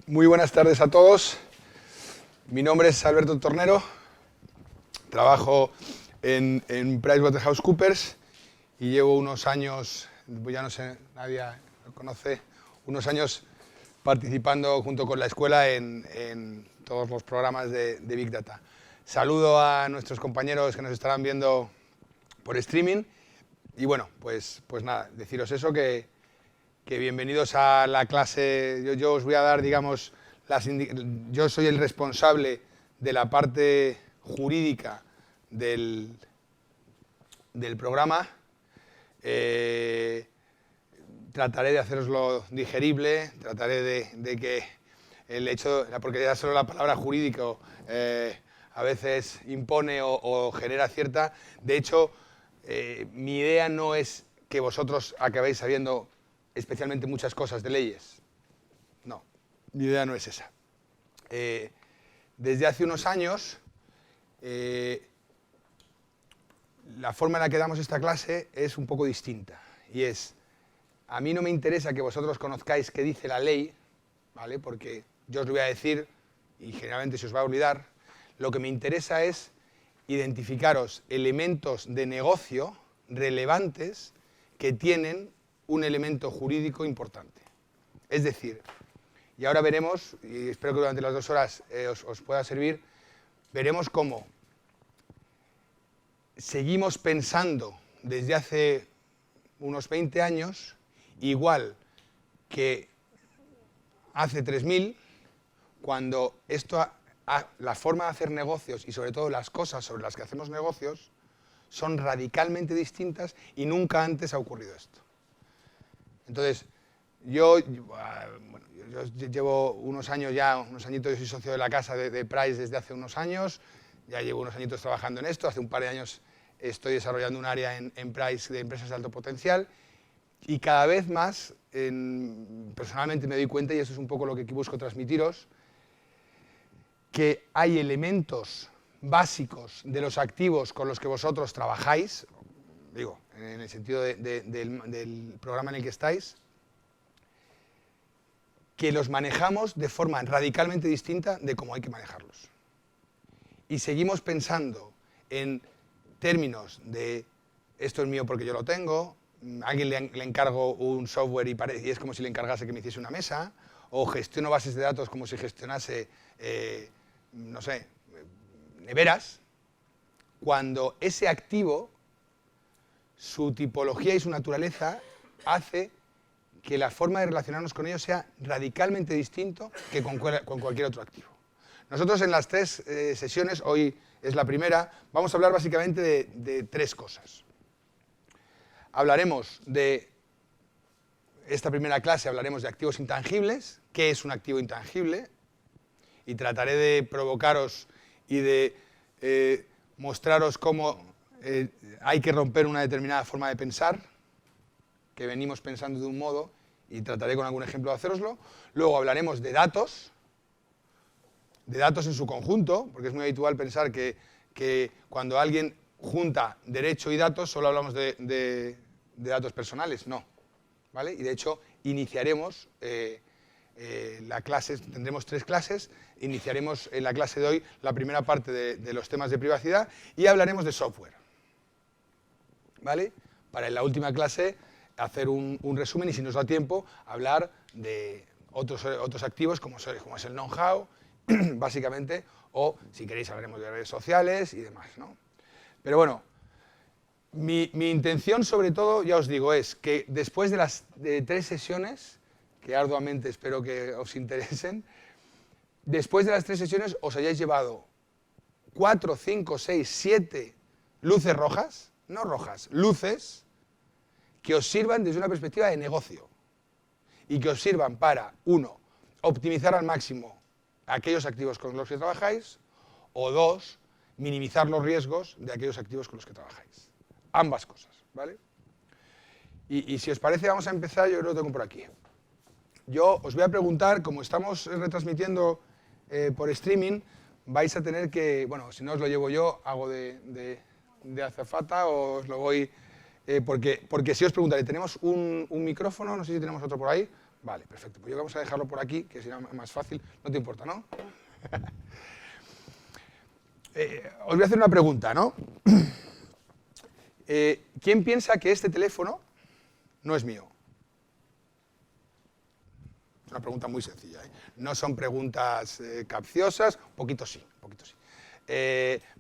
Muy buenas tardes a todos. Mi nombre es Alberto Tornero. Trabajo en PricewaterhouseCoopers y llevo unos años, pues ya no sé, nadie lo conoce, unos años participando junto con la escuela en todos los programas de Big Data. Saludo a nuestros compañeros que nos estarán viendo por streaming y bueno, pues nada, deciros eso, que bienvenidos a la clase. Yo os voy a dar, digamos, yo soy el responsable de la parte jurídica del programa. Trataré de haceroslo digerible, trataré de que el hecho, porque ya solo la palabra jurídico a veces impone o genera cierta. De hecho, mi idea no es que vosotros acabéis sabiendo especialmente muchas cosas de leyes. No, mi idea no es esa. Desde hace unos años, la forma en la que damos esta clase es un poco distinta. Y es, a mí no me interesa que vosotros conozcáis qué dice la ley, ¿vale? Porque yo os lo voy a decir y generalmente se os va a olvidar. Lo que me interesa es identificaros elementos de negocio relevantes que tienen un elemento jurídico importante. Es decir, y ahora veremos, y espero que durante las 2 horas os pueda servir, veremos cómo seguimos pensando desde hace unos 20 años, igual que hace 3000, cuando la forma de hacer negocios y sobre todo las cosas sobre las que hacemos negocios son radicalmente distintas y nunca antes ha ocurrido esto. Entonces, yo llevo unos años ya, unos añitos, yo soy socio de la casa de Price desde hace unos años, ya llevo unos añitos trabajando en esto, hace un par de años estoy desarrollando un área en Price de empresas de alto potencial y cada vez más, personalmente me doy cuenta, y eso es un poco lo que busco transmitiros, que hay elementos básicos de los activos con los que vosotros trabajáis, digo, en el sentido del programa en el que estáis, que los manejamos de forma radicalmente distinta de cómo hay que manejarlos. Y seguimos pensando en términos de esto es mío porque yo lo tengo, a alguien le encargo un software y es como si le encargase que me hiciese una mesa, o gestiono bases de datos como si gestionase, no sé, neveras, cuando ese activo, su tipología y su naturaleza hace que la forma de relacionarnos con ellos sea radicalmente distinto que con cualquier otro activo. Nosotros en las 3 sesiones, hoy es la primera, vamos a hablar básicamente de 3 cosas. Hablaremos de, esta primera clase hablaremos de activos intangibles, qué es un activo intangible, y trataré de provocaros y de mostraros cómo hay que romper una determinada forma de pensar, que venimos pensando de un modo, y trataré con algún ejemplo de hacéroslo. Luego hablaremos de datos en su conjunto, porque es muy habitual pensar que cuando alguien junta derecho y datos, solo hablamos de datos personales. No, ¿vale? Y de hecho, iniciaremos la clase, tendremos 3 clases, iniciaremos en la clase de hoy la primera parte de los temas de privacidad y hablaremos de software, ¿vale? Para en la última clase hacer un resumen y, si nos da tiempo, hablar de otros activos como es el know-how, básicamente, o si queréis hablaremos de redes sociales y demás, ¿no? Pero bueno, mi intención sobre todo, ya os digo, es que después de las 3 sesiones, que arduamente espero que os interesen, después de las 3 sesiones os hayáis llevado 4, 5, 6, 7 luces rojas, no rojas, luces, que os sirvan desde una perspectiva de negocio y que os sirvan para, 1, optimizar al máximo aquellos activos con los que trabajáis, o 2, minimizar los riesgos de aquellos activos con los que trabajáis. Ambas cosas, ¿vale? Y si os parece, vamos a empezar. Yo creo que lo tengo por aquí. Yo os voy a preguntar, como estamos retransmitiendo por streaming, vais a tener que, bueno, si no os lo llevo yo, hago de azafata o os lo voy... porque si os preguntaré, ¿tenemos un micrófono? No sé si tenemos otro por ahí. Vale, perfecto. Pues yo vamos a dejarlo por aquí, que será más fácil. No te importa, ¿no? Os voy a hacer una pregunta, ¿no? ¿Quién piensa que este teléfono no es mío? Es una pregunta muy sencilla, ¿eh? No son preguntas capciosas, un poquito sí,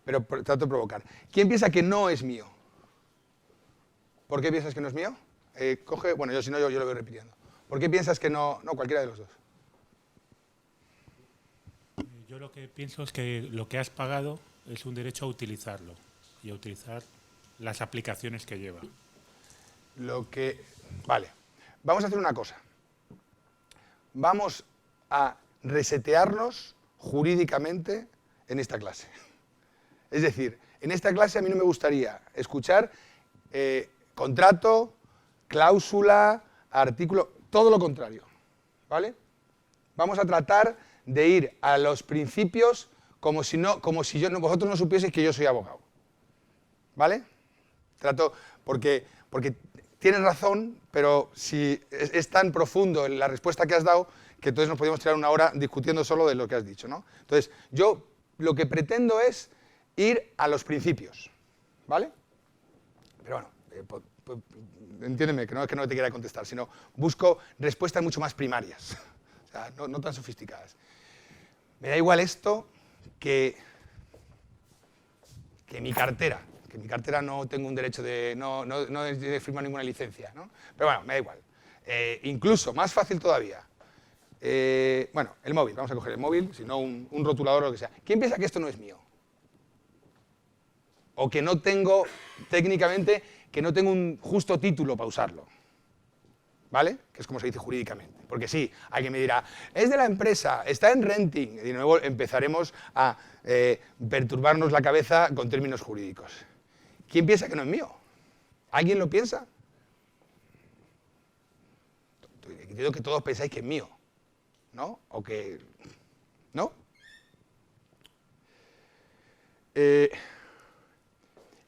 pero trato de provocar. ¿Quién piensa que no es mío? ¿Por qué piensas que no es mío? Bueno, yo si no, yo lo voy repitiendo. ¿Por qué piensas que no? No, cualquiera de los dos. Yo lo que pienso es que lo que has pagado es un derecho a utilizarlo y a utilizar las aplicaciones que lleva. Vale, vamos a hacer una cosa. Vamos a resetearnos jurídicamente en esta clase. Es decir, en esta clase a mí no me gustaría escuchar contrato, cláusula, artículo, todo lo contrario, ¿vale? Vamos a tratar de ir a los principios como si vosotros no supieseis que yo soy abogado, ¿vale? Porque tienes razón, pero si es tan profundo en la respuesta que has dado que entonces nos podríamos tirar una hora discutiendo solo de lo que has dicho, ¿no? Entonces, yo lo que pretendo es ir a los principios, ¿vale? Pero bueno, entiéndeme, que no es que no te quiera contestar, sino busco respuestas mucho más primarias, o sea, no tan sofisticadas. Me da igual esto que mi cartera. Que mi cartera no tengo un derecho de... no es de firmar ninguna licencia, ¿no? Pero bueno, me da igual. Incluso, más fácil todavía. Bueno, el móvil, vamos a coger el móvil, si no un rotulador o lo que sea. ¿Quién piensa que esto no es mío? O que no tengo, técnicamente, que no tengo un justo título para usarlo. ¿Vale? Que es como se dice jurídicamente. Porque sí, alguien me dirá, es de la empresa, está en renting. Y de nuevo empezaremos a perturbarnos la cabeza con términos jurídicos. ¿Quién piensa que no es mío? ¿Alguien lo piensa? Entiendo que todos pensáis que es mío, ¿no? O que... ¿no?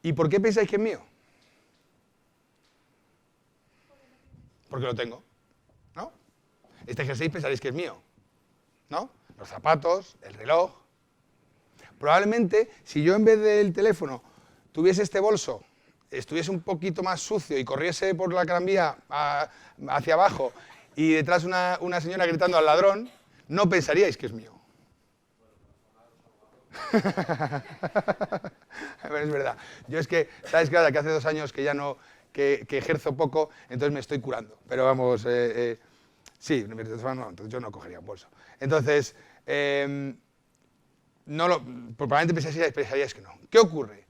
¿Y por qué pensáis que es mío? Porque lo tengo, ¿no? Este jersey pensaréis que es mío, ¿no? Los zapatos, el reloj. Probablemente, si yo en vez del teléfono tuviese este bolso, estuviese un poquito más sucio y corriese por la Gran Vía hacia abajo y detrás una señora gritando al ladrón, no pensaríais que es mío. Pero es verdad. Yo es que, ¿sabes qué? Que hace 2 años que ya no... Que ejerzo poco, entonces me estoy curando. Pero vamos, sí, entonces yo no cogería un bolso. Entonces, probablemente pensaríais que no. ¿Qué ocurre?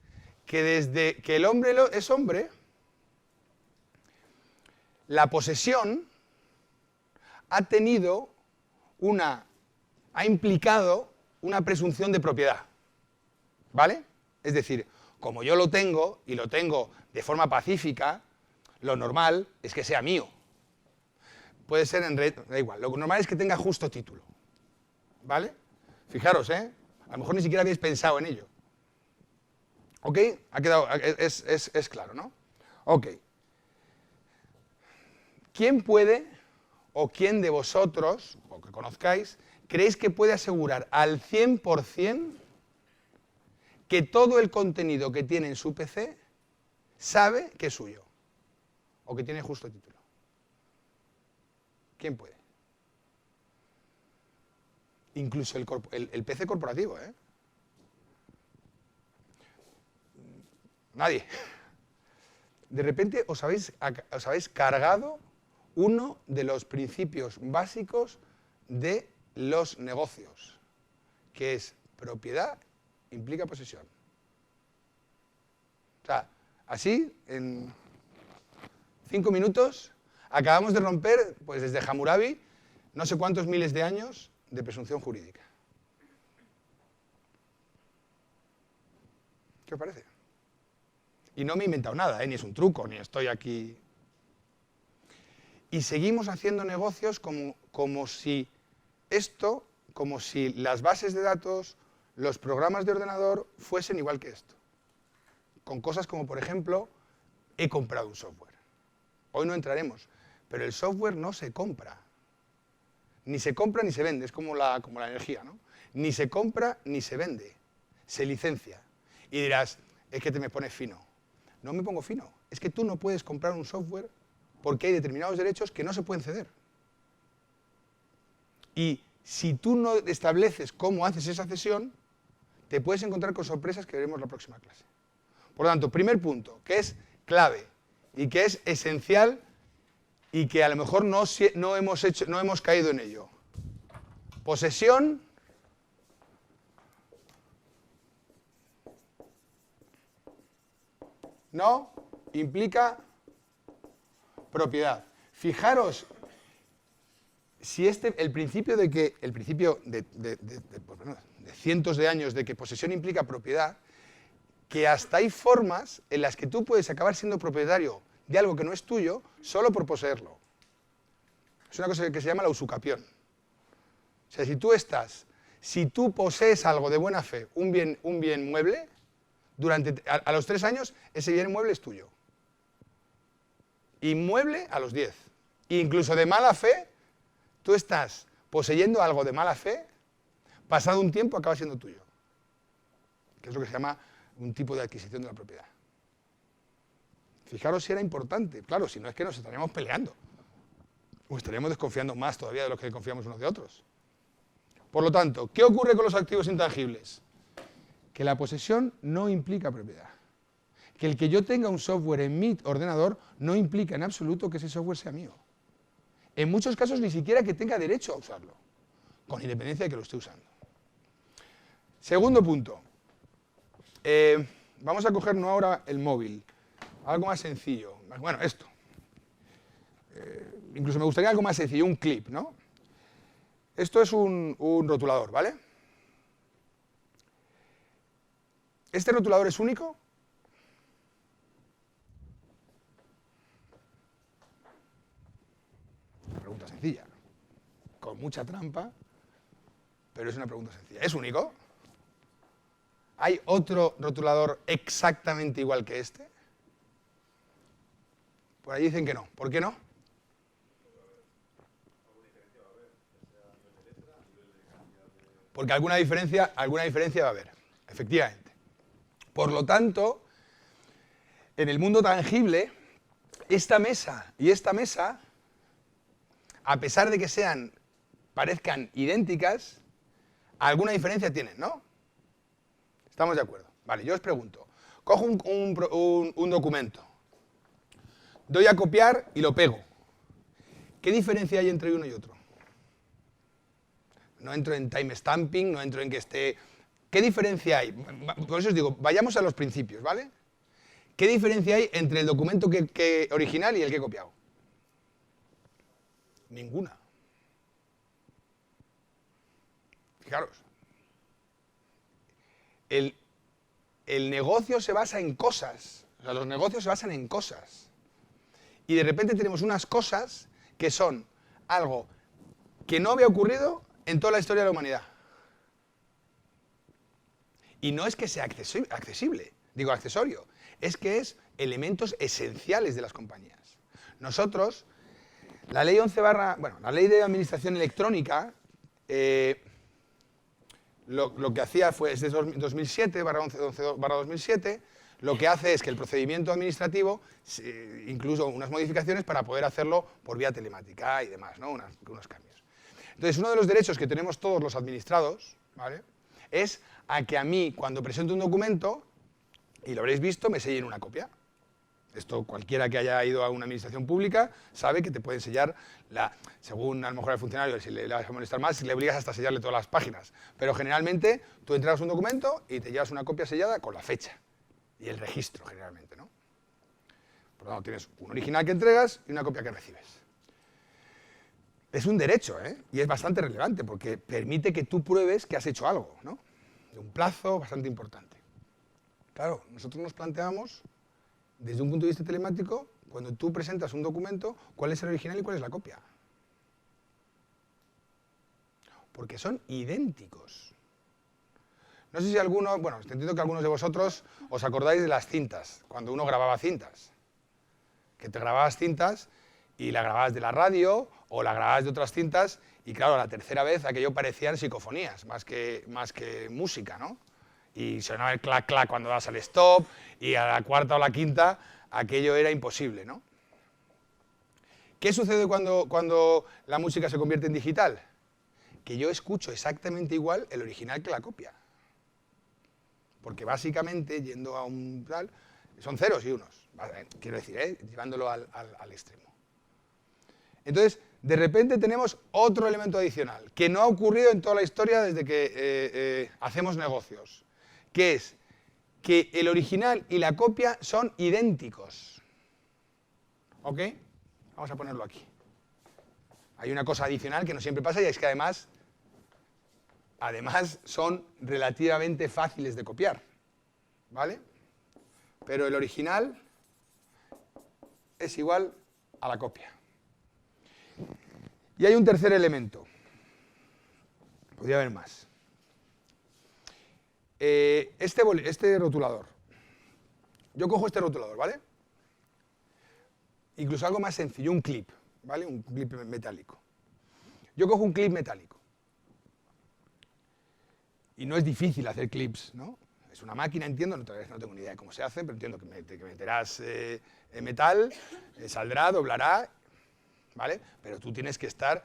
Que desde que el hombre es hombre, la posesión ha implicado una presunción de propiedad, ¿vale? Es decir, como yo lo tengo, y lo tengo de forma pacífica, lo normal es que sea mío. Puede ser da igual, lo normal es que tenga justo título, ¿vale? Fijaros, a lo mejor ni siquiera habéis pensado en ello. ¿Ok? Ha quedado, es claro, ¿no? Ok. ¿Quién puede, o quién de vosotros, o que conozcáis, creéis que puede asegurar al 100% que todo el contenido que tiene en su PC sabe que es suyo? O que tiene justo título. ¿Quién puede? Incluso el PC corporativo, ¿eh? Nadie. De repente os habéis cargado uno de los principios básicos de los negocios, que es propiedad implica posesión. O sea, así, en 5 minutos, acabamos de romper, pues desde Hammurabi, no sé cuántos miles de años de presunción jurídica. ¿Qué os parece? Y no me he inventado nada, ni es un truco, ni estoy aquí... Y seguimos haciendo negocios como si las bases de datos, los programas de ordenador fuesen igual que esto. Con cosas como, por ejemplo, he comprado un software. Hoy no entraremos, pero el software no se compra. ni se compra ni se vende, es como la energía, ¿no? Ni se compra ni se vende, se licencia. Y dirás, es que te me pones fino. No me pongo fino, es que tú no puedes comprar un software porque hay determinados derechos que no se pueden ceder. Y si tú no estableces cómo haces esa cesión, te puedes encontrar con sorpresas que veremos en la próxima clase. Por lo tanto, primer punto, que es clave y que es esencial y que a lo mejor no hemos caído en ello. Posesión no implica propiedad. Fijaros si el principio de cientos de años de que posesión implica propiedad, que hasta hay formas en las que tú puedes acabar siendo propietario de algo que no es tuyo solo por poseerlo. Es una cosa que se llama la usucapión. O sea, si tú posees algo de buena fe, un bien mueble, a los 3 años ese bien mueble es tuyo. Inmueble a los 10. E incluso de mala fe, tú estás poseyendo algo de mala fe, pasado un tiempo acaba siendo tuyo. Que es lo que se llama un tipo de adquisición de la propiedad. Fijaros si era importante. Claro, si no es que nos estaríamos peleando. O estaríamos desconfiando más todavía de los que confiamos unos de otros. Por lo tanto, ¿qué ocurre con los activos intangibles? Que la posesión no implica propiedad. Que el que yo tenga un software en mi ordenador no implica en absoluto que ese software sea mío. En muchos casos ni siquiera que tenga derecho a usarlo, con independencia de que lo esté usando. Segundo punto. Vamos a coger no ahora el móvil, algo más sencillo. Bueno, esto. Incluso me gustaría algo más sencillo, un clip, ¿no? Esto es un rotulador, ¿vale? ¿Este rotulador es único? Una pregunta sencilla, con mucha trampa, pero es una pregunta sencilla. ¿Es único? ¿Hay otro rotulador exactamente igual que este? Por ahí dicen que no. ¿Por qué no? Porque alguna diferencia va a haber, efectivamente. Por lo tanto, en el mundo tangible, esta mesa y esta mesa, a pesar de que parezcan idénticas, alguna diferencia tienen, ¿no? ¿Estamos de acuerdo? Vale, yo os pregunto. Cojo un documento, doy a copiar y lo pego. ¿Qué diferencia hay entre uno y otro? No entro en timestamping, no entro en que esté... ¿Qué diferencia hay? Por eso os digo, vayamos a los principios, ¿vale? ¿Qué diferencia hay entre el documento original y el que he copiado? Ninguna. Fijaros. El negocio se basa en cosas. O sea, los negocios se basan en cosas. Y de repente tenemos unas cosas que son algo que no había ocurrido en toda la historia de la humanidad. Y no es que sea accesorio, es que es elementos esenciales de las compañías. Nosotros, la ley 11 la ley de administración electrónica, lo que hacía es de 2007, /11/2007, lo que hace es que el procedimiento administrativo, incluso unas modificaciones para poder hacerlo por vía telemática y demás, ¿no? Unos cambios. Entonces, uno de los derechos que tenemos todos los administrados, ¿vale?, es a que a mí, cuando presento un documento, y lo habréis visto, me sellen una copia. Esto cualquiera que haya ido a una administración pública sabe que te pueden sellar, según a lo mejor al funcionario, si le vas a molestar más, si le obligas hasta sellarle todas las páginas. Pero generalmente tú entregas un documento y te llevas una copia sellada con la fecha y el registro, generalmente, ¿no? Por lo tanto, tienes un original que entregas y una copia que recibes. Es un derecho, ¿eh? Y es bastante relevante porque permite que tú pruebes que has hecho algo, ¿no? De un plazo bastante importante. Claro, nosotros nos planteamos, desde un punto de vista telemático, cuando tú presentas un documento, cuál es el original y cuál es la copia. Porque son idénticos. No sé si entiendo que algunos de vosotros os acordáis de las cintas, cuando uno grababa cintas. Que te grababas cintas y la grababas de la radio o la grababas de otras cintas Y claro, la tercera vez aquello parecían psicofonías, más que música, ¿no? Y sonaba el clac, clac cuando das al stop, y a la cuarta o la quinta aquello era imposible, ¿no? ¿Qué sucede cuando la música se convierte en digital? Que yo escucho exactamente igual el original que la copia. Porque básicamente, yendo a un tal, son ceros y unos. Quiero decir, llevándolo al extremo. Entonces, de repente tenemos otro elemento adicional, que no ha ocurrido en toda la historia desde que hacemos negocios, que es que el original y la copia son idénticos. ¿Ok? Vamos a ponerlo aquí. Hay una cosa adicional que no siempre pasa y es que además son relativamente fáciles de copiar, ¿vale? Pero el original es igual a la copia. Y hay un tercer elemento. Podría haber más. Este rotulador. Yo cojo este rotulador, ¿vale? Incluso algo más sencillo, un clip, ¿vale? Un clip metálico. Yo cojo un clip metálico. Y no es difícil hacer clips, ¿no? Es una máquina, entiendo, no tengo ni idea de cómo se hace, pero entiendo que meterás metal, saldrá, doblará, ¿vale? Pero tú tienes que estar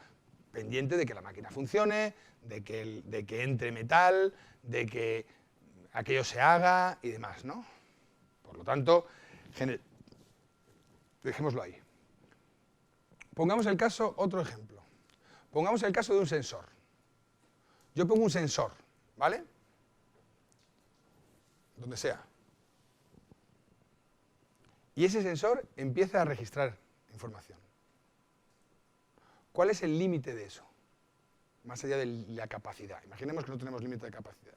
pendiente de que la máquina funcione, de que entre metal, de que aquello se haga y demás, ¿no? Por lo tanto, dejémoslo ahí. Pongamos el caso, otro ejemplo. Pongamos el caso de un sensor. Yo pongo un sensor, ¿vale? Donde sea. Y ese sensor empieza a registrar información. ¿Cuál es el límite de eso? Más allá de la capacidad. Imaginemos que no tenemos límite de capacidad.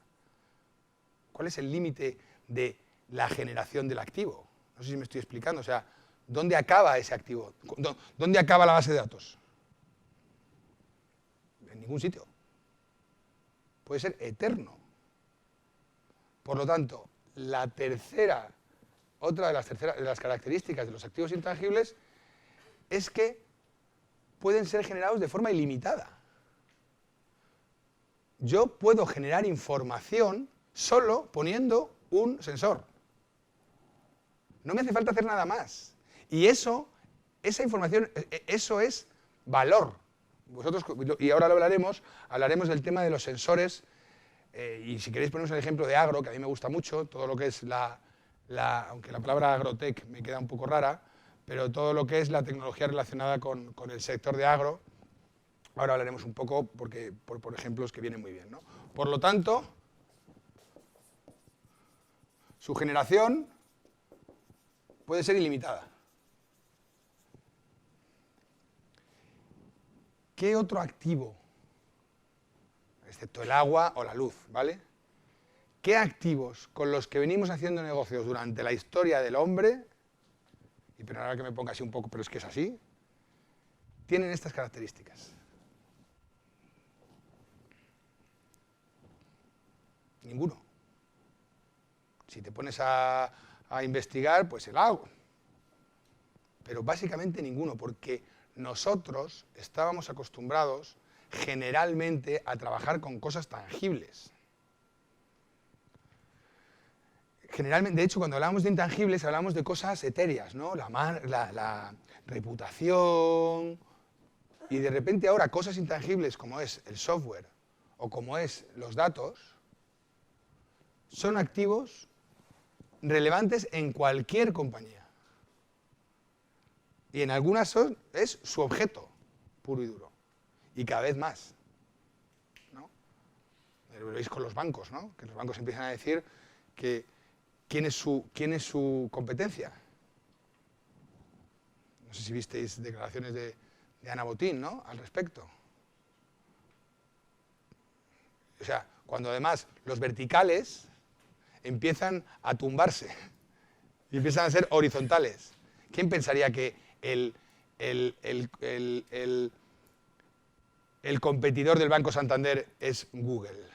¿Cuál es el límite de la generación del activo? No sé si me estoy explicando. O sea, ¿dónde acaba ese activo? ¿Dónde acaba la base de datos? En ningún sitio. Puede ser eterno. Por lo tanto, otra de las características de los activos intangibles es que pueden ser generados de forma ilimitada. Yo puedo generar información solo poniendo un sensor. No me hace falta hacer nada más. Y esa información, eso es valor. Y ahora lo hablaremos del tema de los sensores. Y si queréis poneros el ejemplo de agro, que a mí me gusta mucho, todo lo que es aunque la palabra agrotech me queda un poco rara, pero todo lo que es la tecnología relacionada con el sector de agro, ahora hablaremos un poco por ejemplos que vienen muy bien, ¿no? Por lo tanto, su generación puede ser ilimitada. ¿Qué otro activo, excepto el agua o la luz, ¿vale? ¿Qué activos con los que venimos haciendo negocios durante la historia del hombre, y perdonad que me ponga así un poco, pero es que es así, tienen estas características? Ninguno. Si te pones a investigar, pues el agua. Pero básicamente ninguno, porque nosotros estábamos acostumbrados generalmente a trabajar con cosas tangibles. Generalmente, de hecho, cuando hablamos de intangibles, hablamos de cosas etéreas, ¿no? La reputación. Y de repente ahora cosas intangibles como es el software o como es los datos, son activos relevantes en cualquier compañía. Y en algunas es su objeto, puro y duro. Y cada vez más, ¿no? Lo veis con los bancos, ¿no? Que los bancos empiezan a decir que ¿quién es su competencia? No sé si visteis declaraciones de Ana Botín, ¿no? Al respecto. O sea, cuando además los verticales empiezan a tumbarse y empiezan a ser horizontales. ¿Quién pensaría que el competidor del Banco Santander es Google?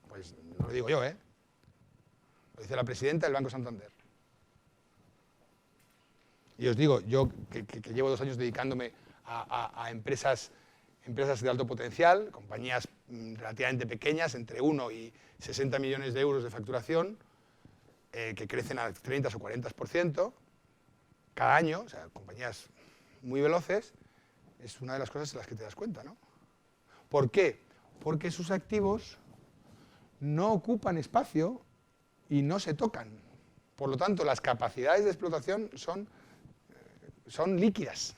Pues no lo digo yo, ¿eh? Lo dice la presidenta del Banco Santander. Y os digo, yo que llevo 2 años dedicándome a empresas de alto potencial, compañías relativamente pequeñas, entre 1 y 60 millones de euros de facturación, que crecen al 30 o 40% cada año, o sea, compañías muy veloces, es una de las cosas en las que te das cuenta, ¿no? ¿Por qué? Porque sus activos no ocupan espacio y no se tocan. Por lo tanto, las capacidades de explotación son líquidas.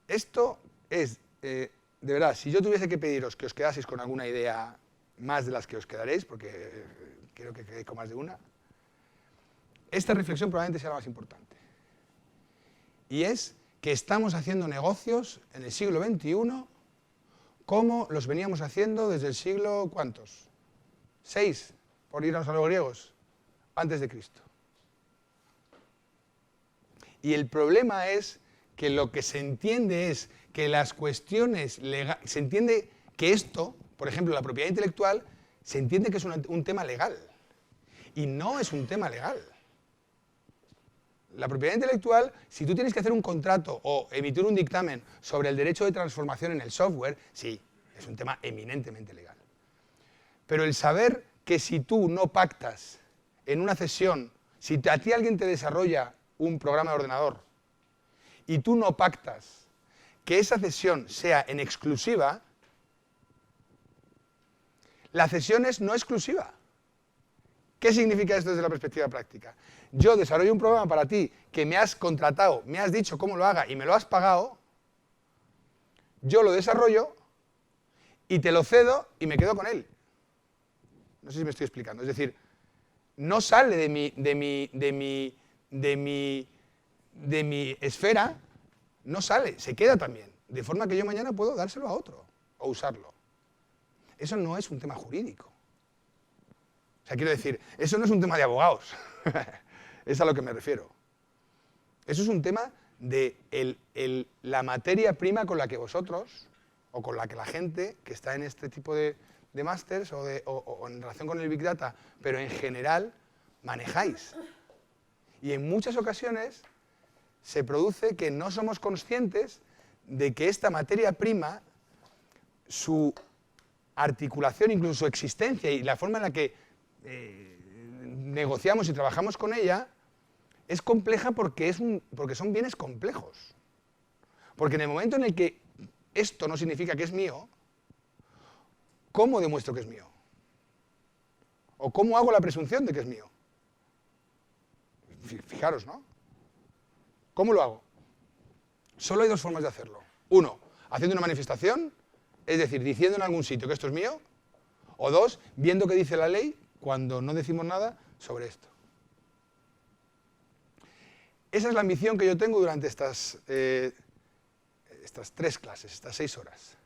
Esto es, de verdad, si yo tuviese que pediros que os quedaseis con alguna idea más de las que os quedaréis, porque creo que quedéis con más de una, esta reflexión probablemente sea la más importante. Y es que estamos haciendo negocios en el siglo XXI como los veníamos haciendo desde el siglo, ¿cuántos? 6, por irnos a los griegos, antes de Cristo. Y el problema es que lo que se entiende es que las cuestiones legales, se entiende que esto, por ejemplo, la propiedad intelectual, se entiende que es un tema legal. Y no es un tema legal. La propiedad intelectual, si tú tienes que hacer un contrato o emitir un dictamen sobre el derecho de transformación en el software, sí, es un tema eminentemente legal. Pero el saber que si tú no pactas en una cesión, si a ti alguien te desarrolla un programa de ordenador y tú no pactas que esa cesión sea en exclusiva, la cesión es no exclusiva. ¿Qué significa esto desde la perspectiva práctica? Yo desarrollo un programa para ti que me has contratado, me has dicho cómo lo haga y me lo has pagado, yo lo desarrollo y te lo cedo y me quedo con él. No sé si me estoy explicando. Es decir, no sale de mi esfera, no sale, se queda también. De forma que yo mañana puedo dárselo a otro o usarlo. Eso no es un tema jurídico. O sea, quiero decir, eso no es un tema de abogados. Es a lo que me refiero. Eso es un tema de la materia prima con la que vosotros, o con la que la gente que está en este tipo de másters o en relación con el Big Data, pero en general, manejáis. Y en muchas ocasiones se produce que no somos conscientes de que esta materia prima, su articulación, incluso su existencia y la forma en la que negociamos y trabajamos con ella, es compleja porque son bienes complejos. Porque en el momento en el que esto no significa que es mío, ¿cómo demuestro que es mío? ¿O cómo hago la presunción de que es mío? Fijaros, ¿no? ¿Cómo lo hago? Solo hay dos formas de hacerlo. Uno, haciendo una manifestación, es decir, diciendo en algún sitio que esto es mío, o dos, viendo qué dice la ley cuando no decimos nada sobre esto. Esa es la ambición que yo tengo durante estas 3 clases, estas 6 horas.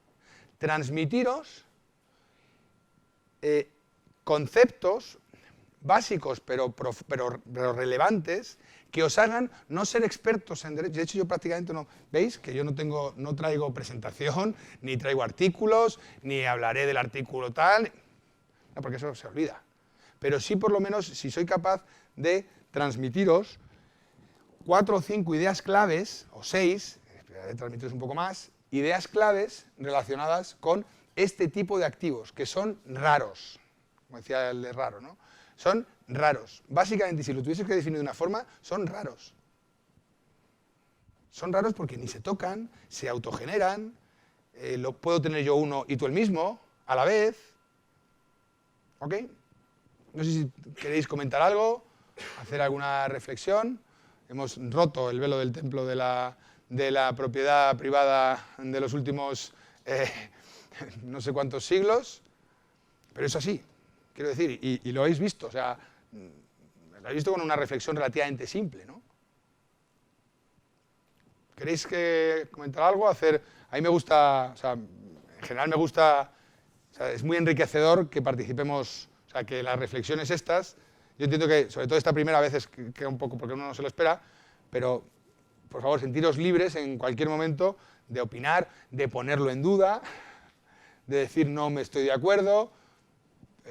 Transmitiros conceptos básicos pero relevantes que os hagan no ser expertos en derecho. De hecho, yo prácticamente no... ¿Veis? Que yo no traigo presentación, ni traigo artículos, ni hablaré del artículo tal... No, porque eso se olvida. Pero sí, por lo menos, si soy capaz de transmitiros 4 o 5 ideas claves, o 6, esperaré transmitiros un poco más, ideas claves relacionadas con este tipo de activos, que son raros. Como decía el de raro, ¿no? Son raros. Básicamente, si lo tuviese que definir de una forma, son raros. Son raros porque ni se tocan, se autogeneran, lo puedo tener yo uno y tú el mismo, a la vez. ¿Ok? No sé si queréis comentar algo, hacer alguna reflexión. Hemos roto el velo del templo de la propiedad privada de los últimos no sé cuántos siglos, pero es así, quiero decir, y lo habéis visto, o sea, lo habéis visto con una reflexión relativamente simple, ¿no? ¿Queréis comentar algo? A mí me gusta, o sea, en general me gusta, o sea, es muy enriquecedor que participemos, o sea, que las reflexiones estas, yo entiendo que, sobre todo esta primera vez, es que queda un poco porque uno no se lo espera, pero, por favor, sentiros libres en cualquier momento de opinar, de ponerlo en duda, de decir no me estoy de acuerdo,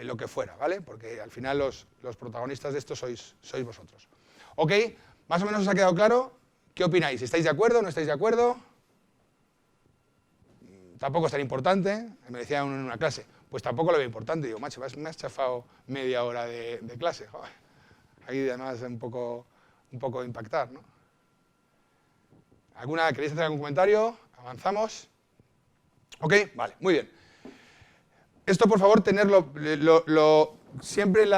lo que fuera, ¿vale? Porque al final los protagonistas de esto sois vosotros. ¿Ok? ¿Más o menos os ha quedado claro? ¿Qué opináis? ¿Estáis de acuerdo? ¿No estáis de acuerdo? Tampoco es tan importante. Me decía en una clase, pues tampoco lo veo importante. Digo, macho, me has chafado media hora de clase. Joder. Ahí además un poco impactar, ¿no? ¿Queréis hacer algún comentario? ¿Avanzamos? ¿Ok? Vale, muy bien. Esto, por favor, tenerlo siempre en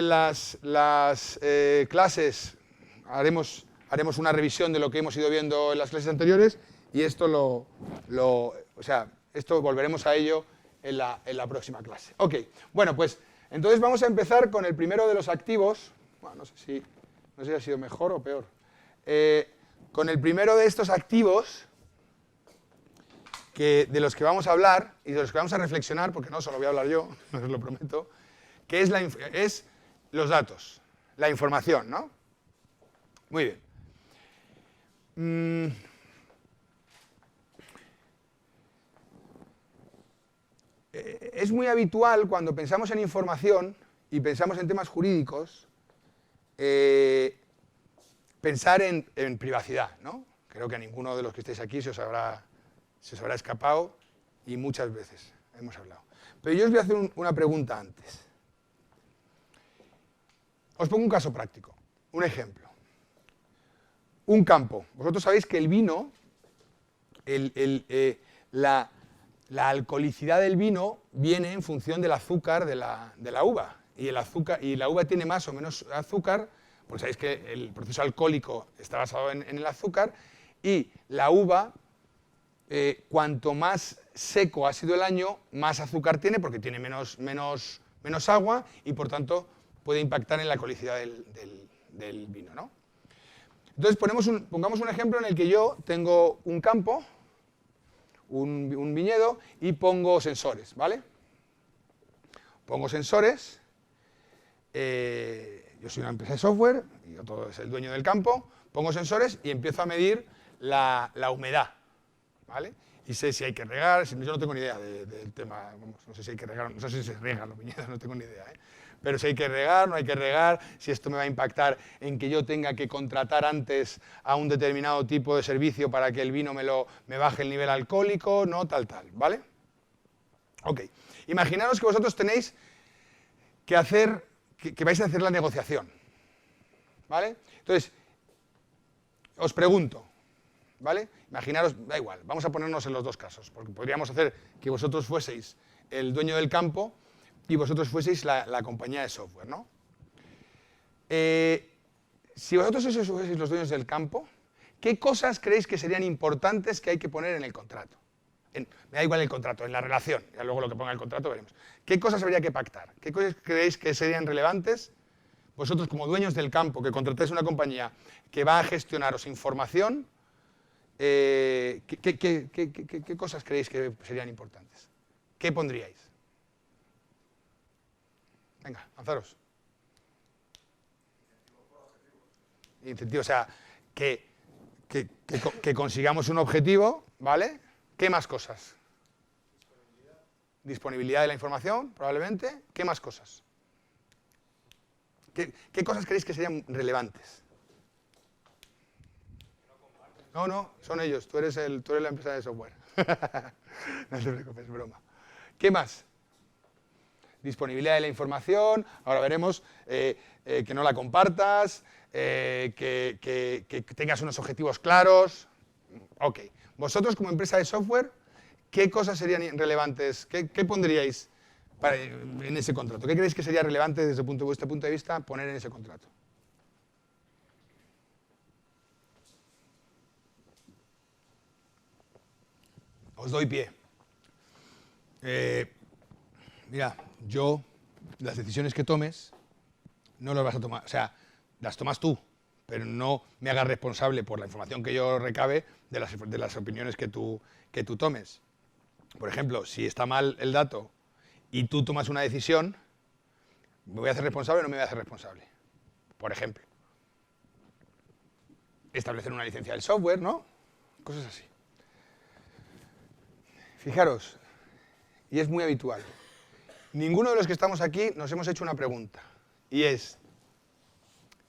las clases haremos una revisión de lo que hemos ido viendo en las clases anteriores y esto esto volveremos a ello en la próxima clase. Ok, bueno, pues entonces vamos a empezar con el primero de los activos. Bueno, no sé si ha sido mejor o peor. Con el primero de estos activos de los que vamos a hablar y de los que vamos a reflexionar, porque no solo voy a hablar yo, os lo prometo, que es los datos, la información, ¿no? Muy bien. Es muy habitual cuando pensamos en información y pensamos en temas jurídicos, pensar en privacidad, ¿no? Creo que a ninguno de los que estáis aquí se os habrá escapado y muchas veces hemos hablado. Pero yo os voy a hacer una pregunta antes. Os pongo un caso práctico, un ejemplo. Un campo. Vosotros sabéis que el vino, la alcoholicidad del vino viene en función del azúcar de la uva. Y la uva tiene más o menos azúcar, porque sabéis que el proceso alcohólico está basado en el azúcar, y la uva, cuanto más seco ha sido el año, más azúcar tiene, porque tiene menos agua, y por tanto puede impactar en la alcoholicidad del vino, ¿no? Entonces pongamos un ejemplo en el que yo tengo un campo, un viñedo, y pongo sensores, ¿vale? Pongo sensores, yo soy una empresa de software, y otro es el dueño del campo, pongo sensores y empiezo a medir la humedad, ¿vale? Y sé si hay que regar, yo no tengo ni idea del tema, no sé si hay que regar, no sé si se riegan los viñedos, no tengo ni idea, ¿eh? Pero si hay que regar, no hay que regar, si esto me va a impactar en que yo tenga que contratar antes a un determinado tipo de servicio para que el vino me baje el nivel alcohólico, no, tal, ¿vale? Ok, imaginaros que vosotros tenéis que vais a hacer la negociación, ¿vale? Entonces, os pregunto, ¿vale? Imaginaros, da igual, vamos a ponernos en los dos casos, porque podríamos hacer que vosotros fueseis el dueño del campo y vosotros fueseis la compañía de software, ¿no? Si vosotros fueseis los dueños del campo, ¿qué cosas creéis que serían importantes que hay que poner en el contrato? Me da igual el contrato, en la relación, ya luego lo que ponga el contrato veremos. ¿Qué cosas habría que pactar? ¿Qué cosas creéis que serían relevantes? Vosotros como dueños del campo, que contratáis una compañía que va a gestionaros información, ¿qué cosas creéis que serían importantes? ¿Qué pondríais? Venga, lanzaros. Incentivo, o sea, que consigamos un objetivo, ¿vale? ¿Qué más cosas? Disponibilidad de la información, probablemente. ¿Qué más cosas? ¿Qué cosas creéis que serían relevantes? No, son ellos. Tú eres la empresa de software. No te preocupes, broma. ¿Qué más? Disponibilidad de la información. Ahora veremos que no la compartas, que tengas unos objetivos claros. Ok. Vosotros como empresa de software, ¿qué cosas serían relevantes? ¿Qué pondríais en ese contrato? ¿Qué creéis que sería relevante desde vuestro punto de vista poner en ese contrato? Os doy pie. Mira, las decisiones que tomes, no las vas a tomar, o sea, las tomas tú, pero no me hagas responsable por la información que yo recabe de las opiniones que tú tomes. Por ejemplo, si está mal el dato y tú tomas una decisión, ¿me voy a hacer responsable o no me voy a hacer responsable? Por ejemplo, establecer una licencia del software, ¿no? Cosas así. Fijaros, y es muy habitual, ninguno de los que estamos aquí nos hemos hecho una pregunta, y es,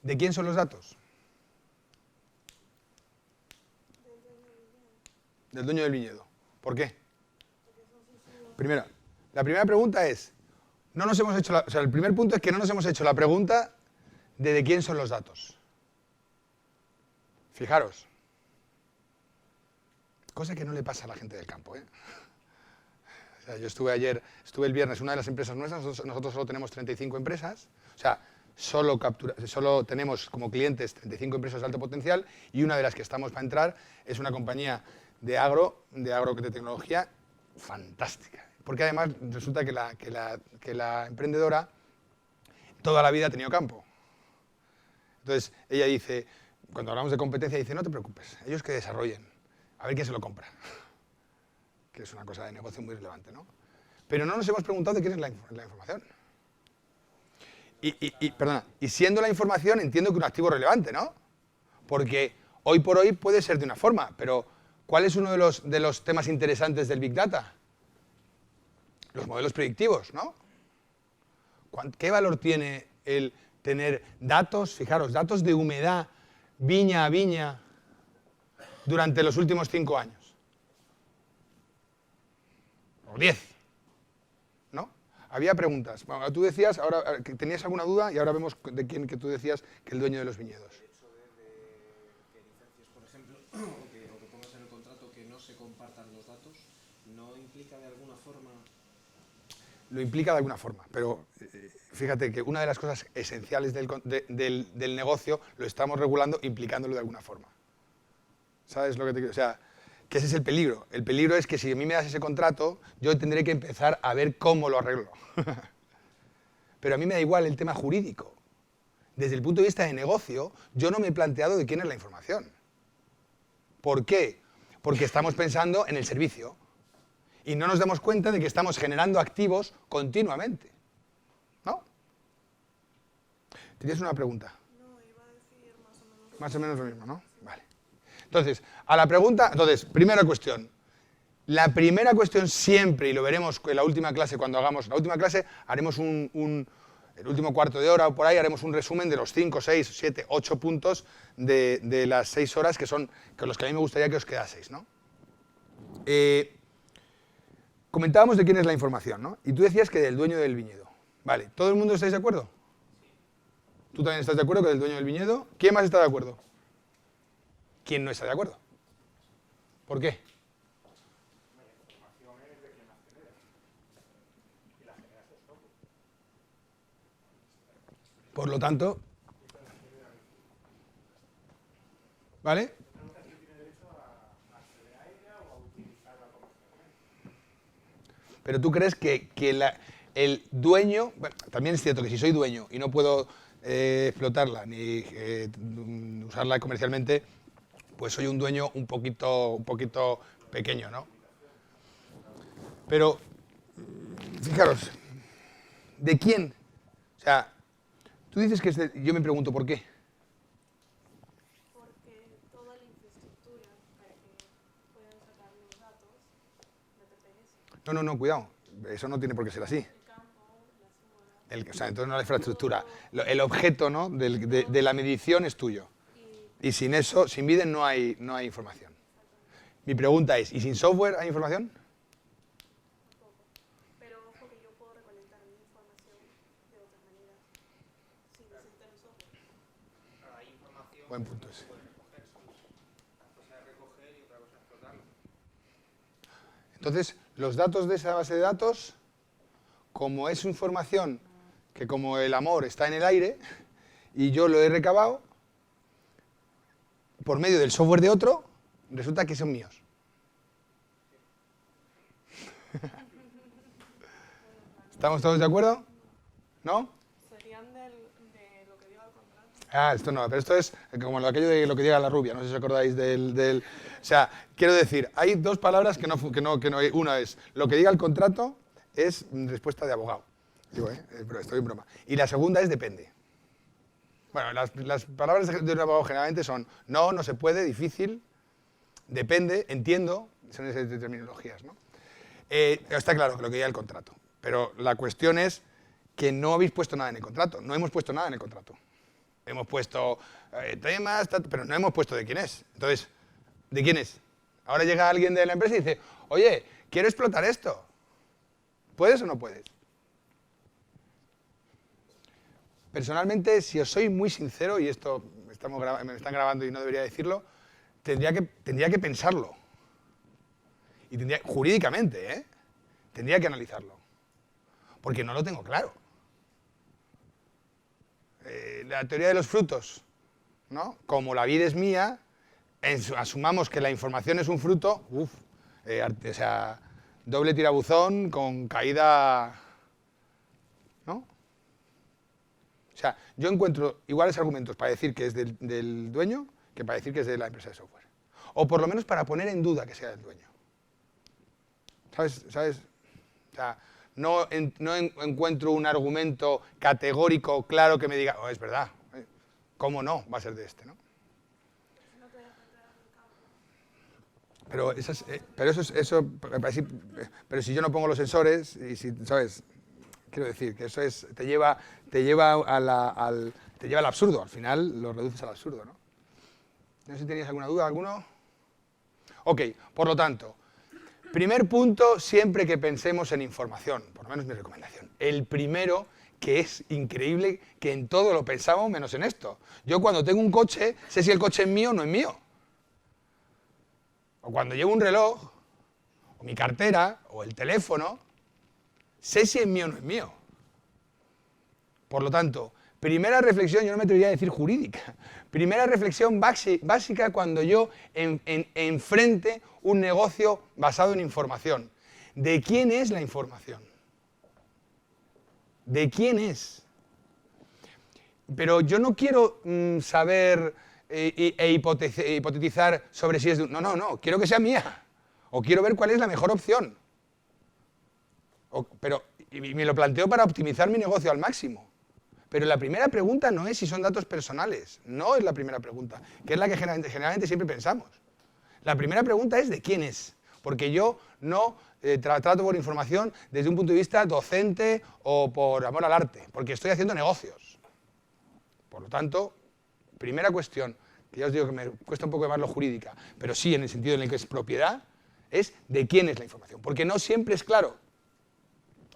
¿de quién son los datos? del dueño del viñedo. ¿Por qué? Primero, la primera pregunta es, no nos hemos hecho el primer punto es que no nos hemos hecho la pregunta de quién son los datos. Fijaros. Cosa que no le pasa a la gente del campo, ¿eh? O sea, yo estuve el viernes, una de las empresas nuestras, nosotros solo tenemos 35 empresas, o sea, solo tenemos como clientes 35 empresas de alto potencial y una de las que estamos para entrar es una compañía de tecnología fantástica. Porque además resulta que la emprendedora toda la vida ha tenido campo. Entonces ella dice, cuando hablamos de competencia, dice, no te preocupes, ellos que desarrollen, a ver quién se lo compra. Que es una cosa de negocio muy relevante, ¿no? Pero no nos hemos preguntado de quién es la información. Y siendo la información, entiendo que un activo relevante, ¿no? Porque hoy por hoy puede ser de una forma, pero ¿cuál es uno de los temas interesantes del Big Data? Los modelos predictivos, ¿no? ¿Qué valor tiene el tener datos, fijaros, datos de humedad, viña a viña, durante los últimos 5 años? O 10, ¿no? Había preguntas. Bueno, tú decías, ahora que tenías alguna duda y ahora vemos de quién que tú decías que el dueño de los viñedos. El hecho de que licencias, por ejemplo, o que pongas en el contrato que no se compartan los datos, ¿no implica de alguna forma? Lo implica de alguna forma, pero fíjate que una de las cosas esenciales del negocio lo estamos regulando implicándolo de alguna forma. ¿Sabes lo que te quiero? O sea, que ese es el peligro. El peligro es que si a mí me das ese contrato, yo tendré que empezar a ver cómo lo arreglo. Pero a mí me da igual el tema jurídico. Desde el punto de vista de negocio, yo no me he planteado de quién es la información. ¿Por qué? Porque estamos pensando en el servicio. Y no nos damos cuenta de que estamos generando activos continuamente. ¿No? ¿Tenías una pregunta? No, iba a decir más o menos lo mismo, ¿no? Vale. Entonces, primera cuestión. La primera cuestión siempre, y lo veremos en la última clase cuando hagamos, la última clase haremos el último cuarto de hora o por ahí, haremos un resumen de los 5, 6, 7, 8 puntos de las 6 horas que son con los que a mí me gustaría que os quedaseis, ¿no? Comentábamos de quién es la información, ¿no? Y tú decías que del dueño del viñedo. Vale, ¿todo el mundo estáis de acuerdo? ¿Tú también estás de acuerdo con el dueño del viñedo? ¿Quién más está de acuerdo? ¿Quién no está de acuerdo? ¿Por qué? Por lo tanto, ¿vale? Pero tú crees que el dueño, bueno, también es cierto que si soy dueño y no puedo explotarla ni usarla comercialmente, pues soy un dueño un poquito pequeño, ¿no? Pero, fijaros, ¿de quién? O sea, tú dices que yo me pregunto ¿por qué? porque toda la infraestructura para que puedan sacar los datos de TPS. No, cuidado, eso no tiene por qué ser así. El campo, la zona. O sea, entonces no la infraestructura. El objeto, ¿no?, de la medición es tuyo. Y sin eso, sin Biden no hay información. Mi pregunta es, ¿y sin software hay información? Poco. Pero ojo que yo puedo recolectar mi información de otras maneras sin necesitar un software. Hay información. Buen punto ese. Una cosa es recoger y otra cosa es explotarlo. Entonces, los datos de esa base de datos, como es información que como el amor está en el aire y yo lo he recabado, por medio del software de otro, resulta que son míos. ¿Estamos todos de acuerdo? ¿No? Serían de lo que diga el contrato. Ah, esto no, pero esto es como aquello de lo que diga la rubia, no sé si os acordáis del... O sea, quiero decir, hay dos palabras que no hay. Una es, lo que diga el contrato es respuesta de abogado. Digo, pero estoy en broma. Y la segunda es depende. Bueno, las palabras de un abogado generalmente son no se puede, difícil, depende, entiendo, son esas terminologías, ¿no? Está claro que lo que diga el contrato, pero la cuestión es que no habéis puesto nada en el contrato, no hemos puesto nada en el contrato. Hemos puesto temas, pero no hemos puesto de quién es. Entonces, ¿de quién es? Ahora llega alguien de la empresa y dice, oye, quiero explotar esto. ¿Puedes o no puedes? Personalmente, si os soy muy sincero, y esto me están grabando y no debería decirlo, tendría que pensarlo. Y jurídicamente, ¿eh? Tendría que analizarlo. Porque no lo tengo claro. La teoría de los frutos, ¿no? Como la vida es mía, asumamos que la información es un fruto, o sea, doble tirabuzón con caída, ¿no? O sea, yo encuentro iguales argumentos para decir que es del dueño que para decir que es de la empresa de software. O por lo menos para poner en duda que sea del dueño. ¿Sabes? O sea, no encuentro un argumento categórico, claro, que me diga, oh, es verdad, ¿cómo no? Va a ser de este, ¿no? Pero si yo no pongo los sensores, y si, ¿sabes? Quiero decir que eso te lleva al absurdo, al final lo reduces al absurdo, ¿no? No sé si tenías alguna duda, ¿alguno? Ok, por lo tanto, primer punto, siempre que pensemos en información, por lo menos mi recomendación. El primero, que es increíble, que en todo lo pensamos menos en esto. Yo cuando tengo un coche, sé si el coche es mío o no es mío. O cuando llevo un reloj, o mi cartera, o el teléfono, sé si es mío o no es mío. Por lo tanto, primera reflexión, yo no me atrevería a decir jurídica, primera reflexión básica cuando yo enfrente un negocio basado en información. ¿De quién es la información? ¿De quién es? Pero yo no quiero saber hipotetizar sobre si es de... No, quiero que sea mía. O quiero ver cuál es la mejor opción. Y me lo planteo para optimizar mi negocio al máximo. Pero la primera pregunta no es si son datos personales. No es la primera pregunta, que es la que generalmente siempre pensamos. La primera pregunta es ¿de quién es? Porque yo no trato por información desde un punto de vista docente o por amor al arte, porque estoy haciendo negocios. Por lo tanto, primera cuestión, que ya os digo que me cuesta un poco llamarlo jurídica, pero sí en el sentido en el que es propiedad, es de quién es la información, porque no siempre es claro.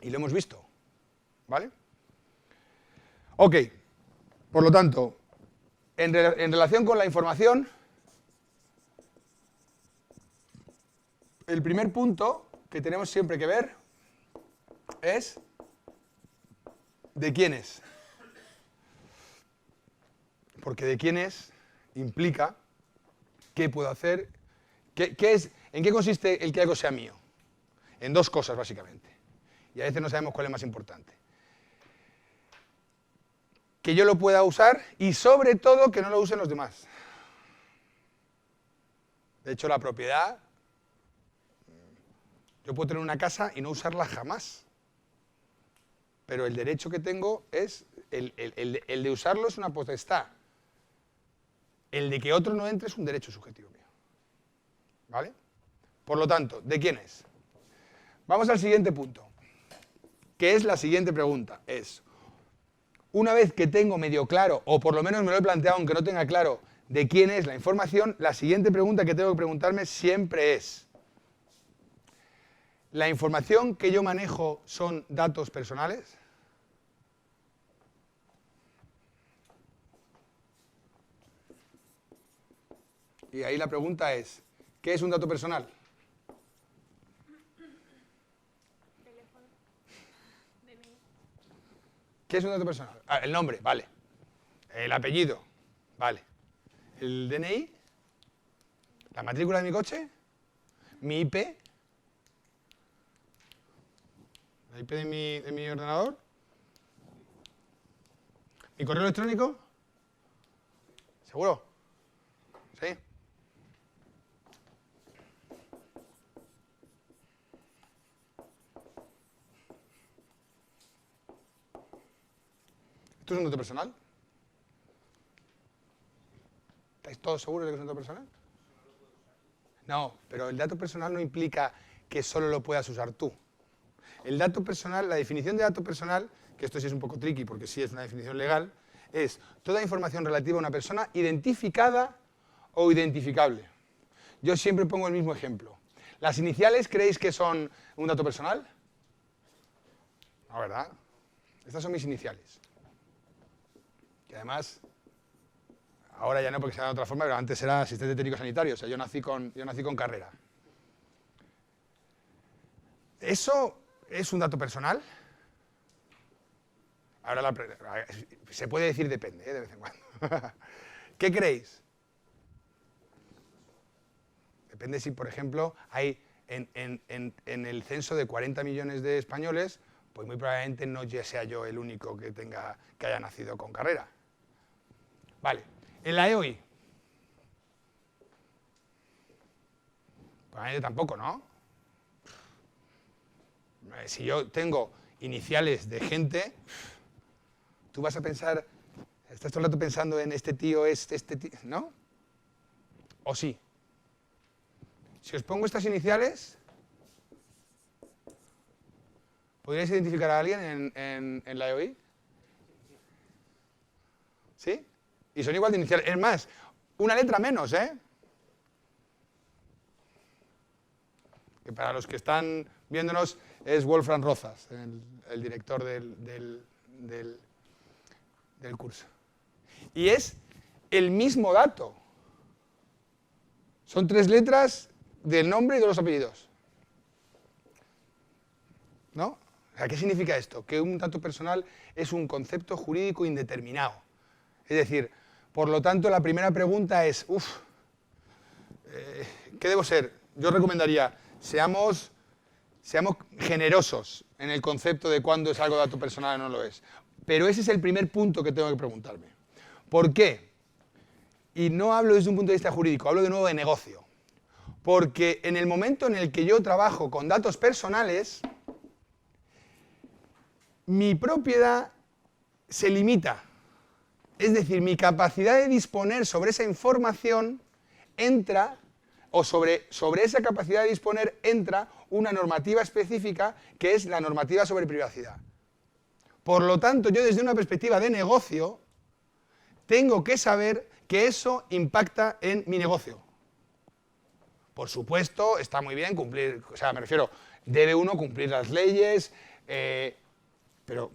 Y lo hemos visto, ¿vale? Ok, por lo tanto, en relación con la información, el primer punto que tenemos siempre que ver es de quién es. Porque de quién es implica qué puedo hacer, en qué consiste el que algo sea mío. En dos cosas, básicamente. Y a veces no sabemos cuál es más importante. Que yo lo pueda usar y, sobre todo, que no lo usen los demás. De hecho, la propiedad, yo puedo tener una casa y no usarla jamás. Pero el derecho que tengo es, el de usarlo es una potestad. El de que otro no entre es un derecho subjetivo mío. ¿Vale? Por lo tanto, ¿de quién es? Vamos al siguiente punto, que es la siguiente pregunta. Es, una vez que tengo medio claro, o por lo menos me lo he planteado aunque no tenga claro, de quién es la información, la siguiente pregunta que tengo que preguntarme siempre es, ¿la información que yo manejo son datos personales? Y ahí la pregunta es, ¿qué es un dato personal? Teléfono, DNI. ¿Qué es un dato personal? Ah, el nombre, vale. El apellido, vale. El DNI, la matrícula de mi coche, mi IP, la IP de mi ordenador, mi correo electrónico, ¿seguro? ¿Sí? ¿Esto es un dato personal? ¿Estáis todos seguros de que es un dato personal? No, pero el dato personal no implica que solo lo puedas usar tú. El dato personal, la definición de dato personal, que esto sí es un poco tricky porque sí es una definición legal, es toda información relativa a una persona identificada o identificable. yo siempre pongo el mismo ejemplo. ¿Las iniciales creéis que son un dato personal? No, ¿verdad? Estas son mis iniciales. Que además, ahora ya no porque se da de otra forma, pero antes era asistente técnico sanitario, o sea, yo nací con carrera. ¿Eso es un dato personal? Ahora se puede decir depende, de vez en cuando. ¿Qué creéis? Depende si, por ejemplo, hay en el censo de 40 millones de españoles, pues muy probablemente no sea yo el único que haya nacido con carrera. Vale, en la EOI. Probablemente tampoco, ¿no? Si yo tengo iniciales de gente, tú vas a pensar, estás todo el rato pensando en este tío, este tío, ¿no? ¿O sí? Si os pongo estas iniciales, ¿podríais identificar a alguien en la EOI? ¿Sí? Y son igual de iniciales. Es más, una letra menos, ¿eh? Que para los que están viéndonos es Wolfram Rozas, el director del curso. Y es el mismo dato. Son 3 letras del nombre y de los apellidos. ¿No? O sea, ¿qué significa esto? Que un dato personal es un concepto jurídico indeterminado. Es decir, por lo tanto, la primera pregunta es, ¿qué debo ser? Yo recomendaría, seamos generosos en el concepto de cuándo es algo dato personal o no lo es. Pero ese es el primer punto que tengo que preguntarme. ¿Por qué? Y no hablo desde un punto de vista jurídico, hablo de nuevo de negocio. Porque en el momento en el que yo trabajo con datos personales, mi propiedad se limita. Es decir, mi capacidad de disponer sobre esa información entra, o sobre esa capacidad de disponer entra una normativa específica que es la normativa sobre privacidad. Por lo tanto, yo desde una perspectiva de negocio tengo que saber que eso impacta en mi negocio. Por supuesto, está muy bien cumplir, o sea, me refiero, debe uno cumplir las leyes, pero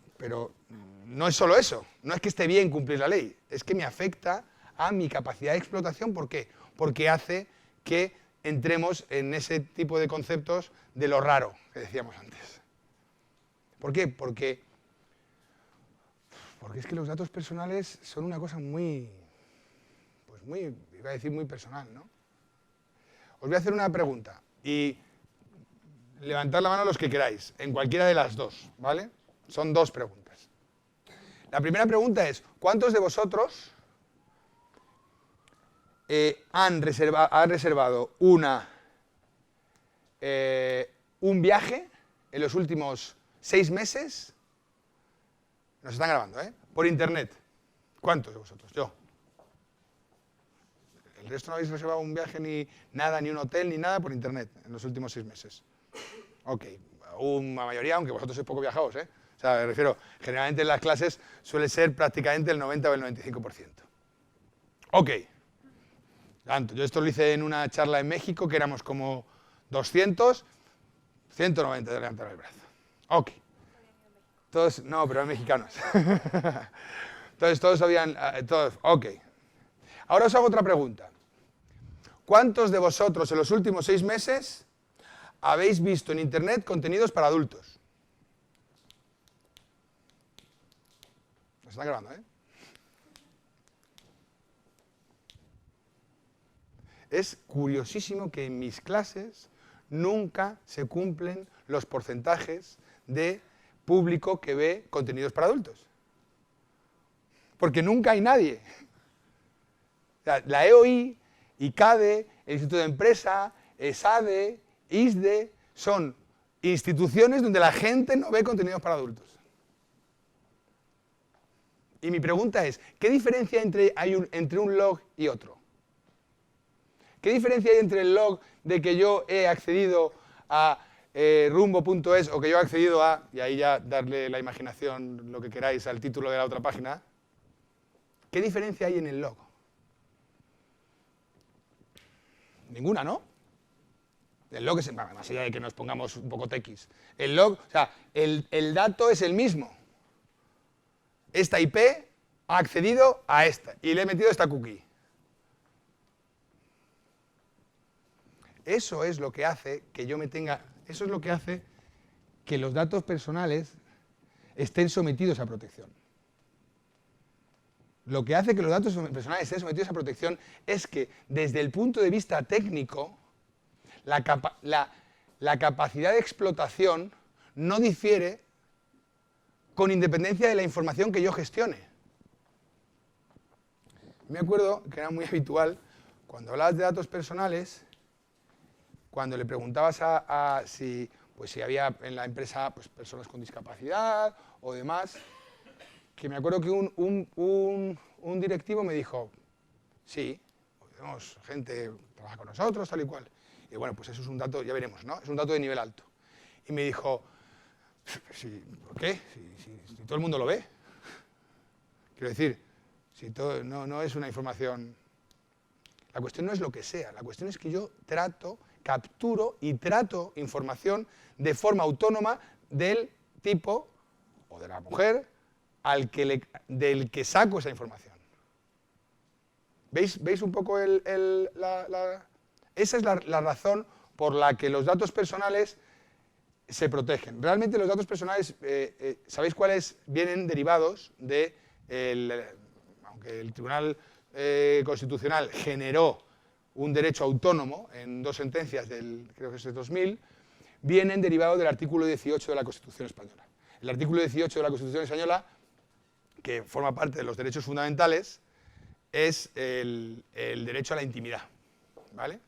no es solo eso, no es que esté bien cumplir la ley, es que me afecta a mi capacidad de explotación. ¿Por qué? Porque hace que entremos en ese tipo de conceptos de lo raro que decíamos antes. ¿Por qué? Porque es que los datos personales son una cosa muy, iba a decir muy personal, ¿no? Os voy a hacer una pregunta y levantad la mano los que queráis, en cualquiera de las dos, ¿vale? Son 2 preguntas. La primera pregunta es, ¿cuántos de vosotros han reservado un viaje en los últimos 6 meses? Nos están grabando, ¿eh? Por internet. ¿Cuántos de vosotros? Yo. ¿El resto no habéis reservado un viaje ni nada, ni un hotel, ni nada por internet en los últimos 6 meses? Ok, una mayoría, aunque vosotros sois poco viajados, ¿eh? O sea, me refiero, generalmente en las clases suele ser prácticamente el 90 o el 95%. Ok. Tanto, yo esto lo hice en una charla en México, que éramos como 200, 190 de levantar el brazo. Ok. Todos, no, pero eran mexicanos. Entonces todos habían, ok. Ahora os hago otra pregunta. ¿Cuántos de vosotros en los últimos 6 meses habéis visto en internet contenidos para adultos? Nos están grabando, ¿eh? Es curiosísimo que en mis clases nunca se cumplen los porcentajes de público que ve contenidos para adultos. Porque nunca hay nadie. O sea, la EOI, ICADE, el Instituto de Empresa, ESADE, ISDE, son instituciones donde la gente no ve contenidos para adultos. Y mi pregunta es, ¿qué diferencia hay entre un log y otro? ¿Qué diferencia hay entre el log de que yo he accedido a rumbo.es o que yo he accedido a, y ahí ya darle la imaginación, lo que queráis, al título de la otra página? ¿Qué diferencia hay en el log? Ninguna, ¿no? El log es, más allá de que nos pongamos un poco tequis. El log, o sea, el dato es el mismo. Esta IP ha accedido a esta y le he metido esta cookie. Eso es lo que hace que yo me tenga, eso es lo que hace que los datos personales estén sometidos a protección. Lo que hace que los datos personales estén sometidos a protección es que, desde el punto de vista técnico, la capacidad de explotación no difiere con independencia de la información que yo gestione. Me acuerdo que era muy habitual, cuando hablabas de datos personales, cuando le preguntabas si había en la empresa pues, personas con discapacidad o demás, que me acuerdo que un directivo me dijo, sí, tenemos gente que trabaja con nosotros, tal y cual. Y bueno, pues eso es un dato, ya veremos, ¿no? Es un dato de nivel alto. Y me dijo, ¿por qué? Si todo el mundo lo ve. Quiero decir, si todo, no es una información... La cuestión no es lo que sea, la cuestión es que yo capturo y trato información de forma autónoma del tipo o de la mujer del que saco esa información. ¿Veis un poco esa es la razón por la que los datos personales se protegen? Realmente los datos personales, ¿sabéis cuáles vienen derivados de, aunque el Tribunal Constitucional generó un derecho autónomo en 2 sentencias creo que es de 2000, vienen derivados del artículo 18 de la Constitución española. El artículo 18 de la Constitución española, que forma parte de los derechos fundamentales, es el derecho a la intimidad, ¿vale?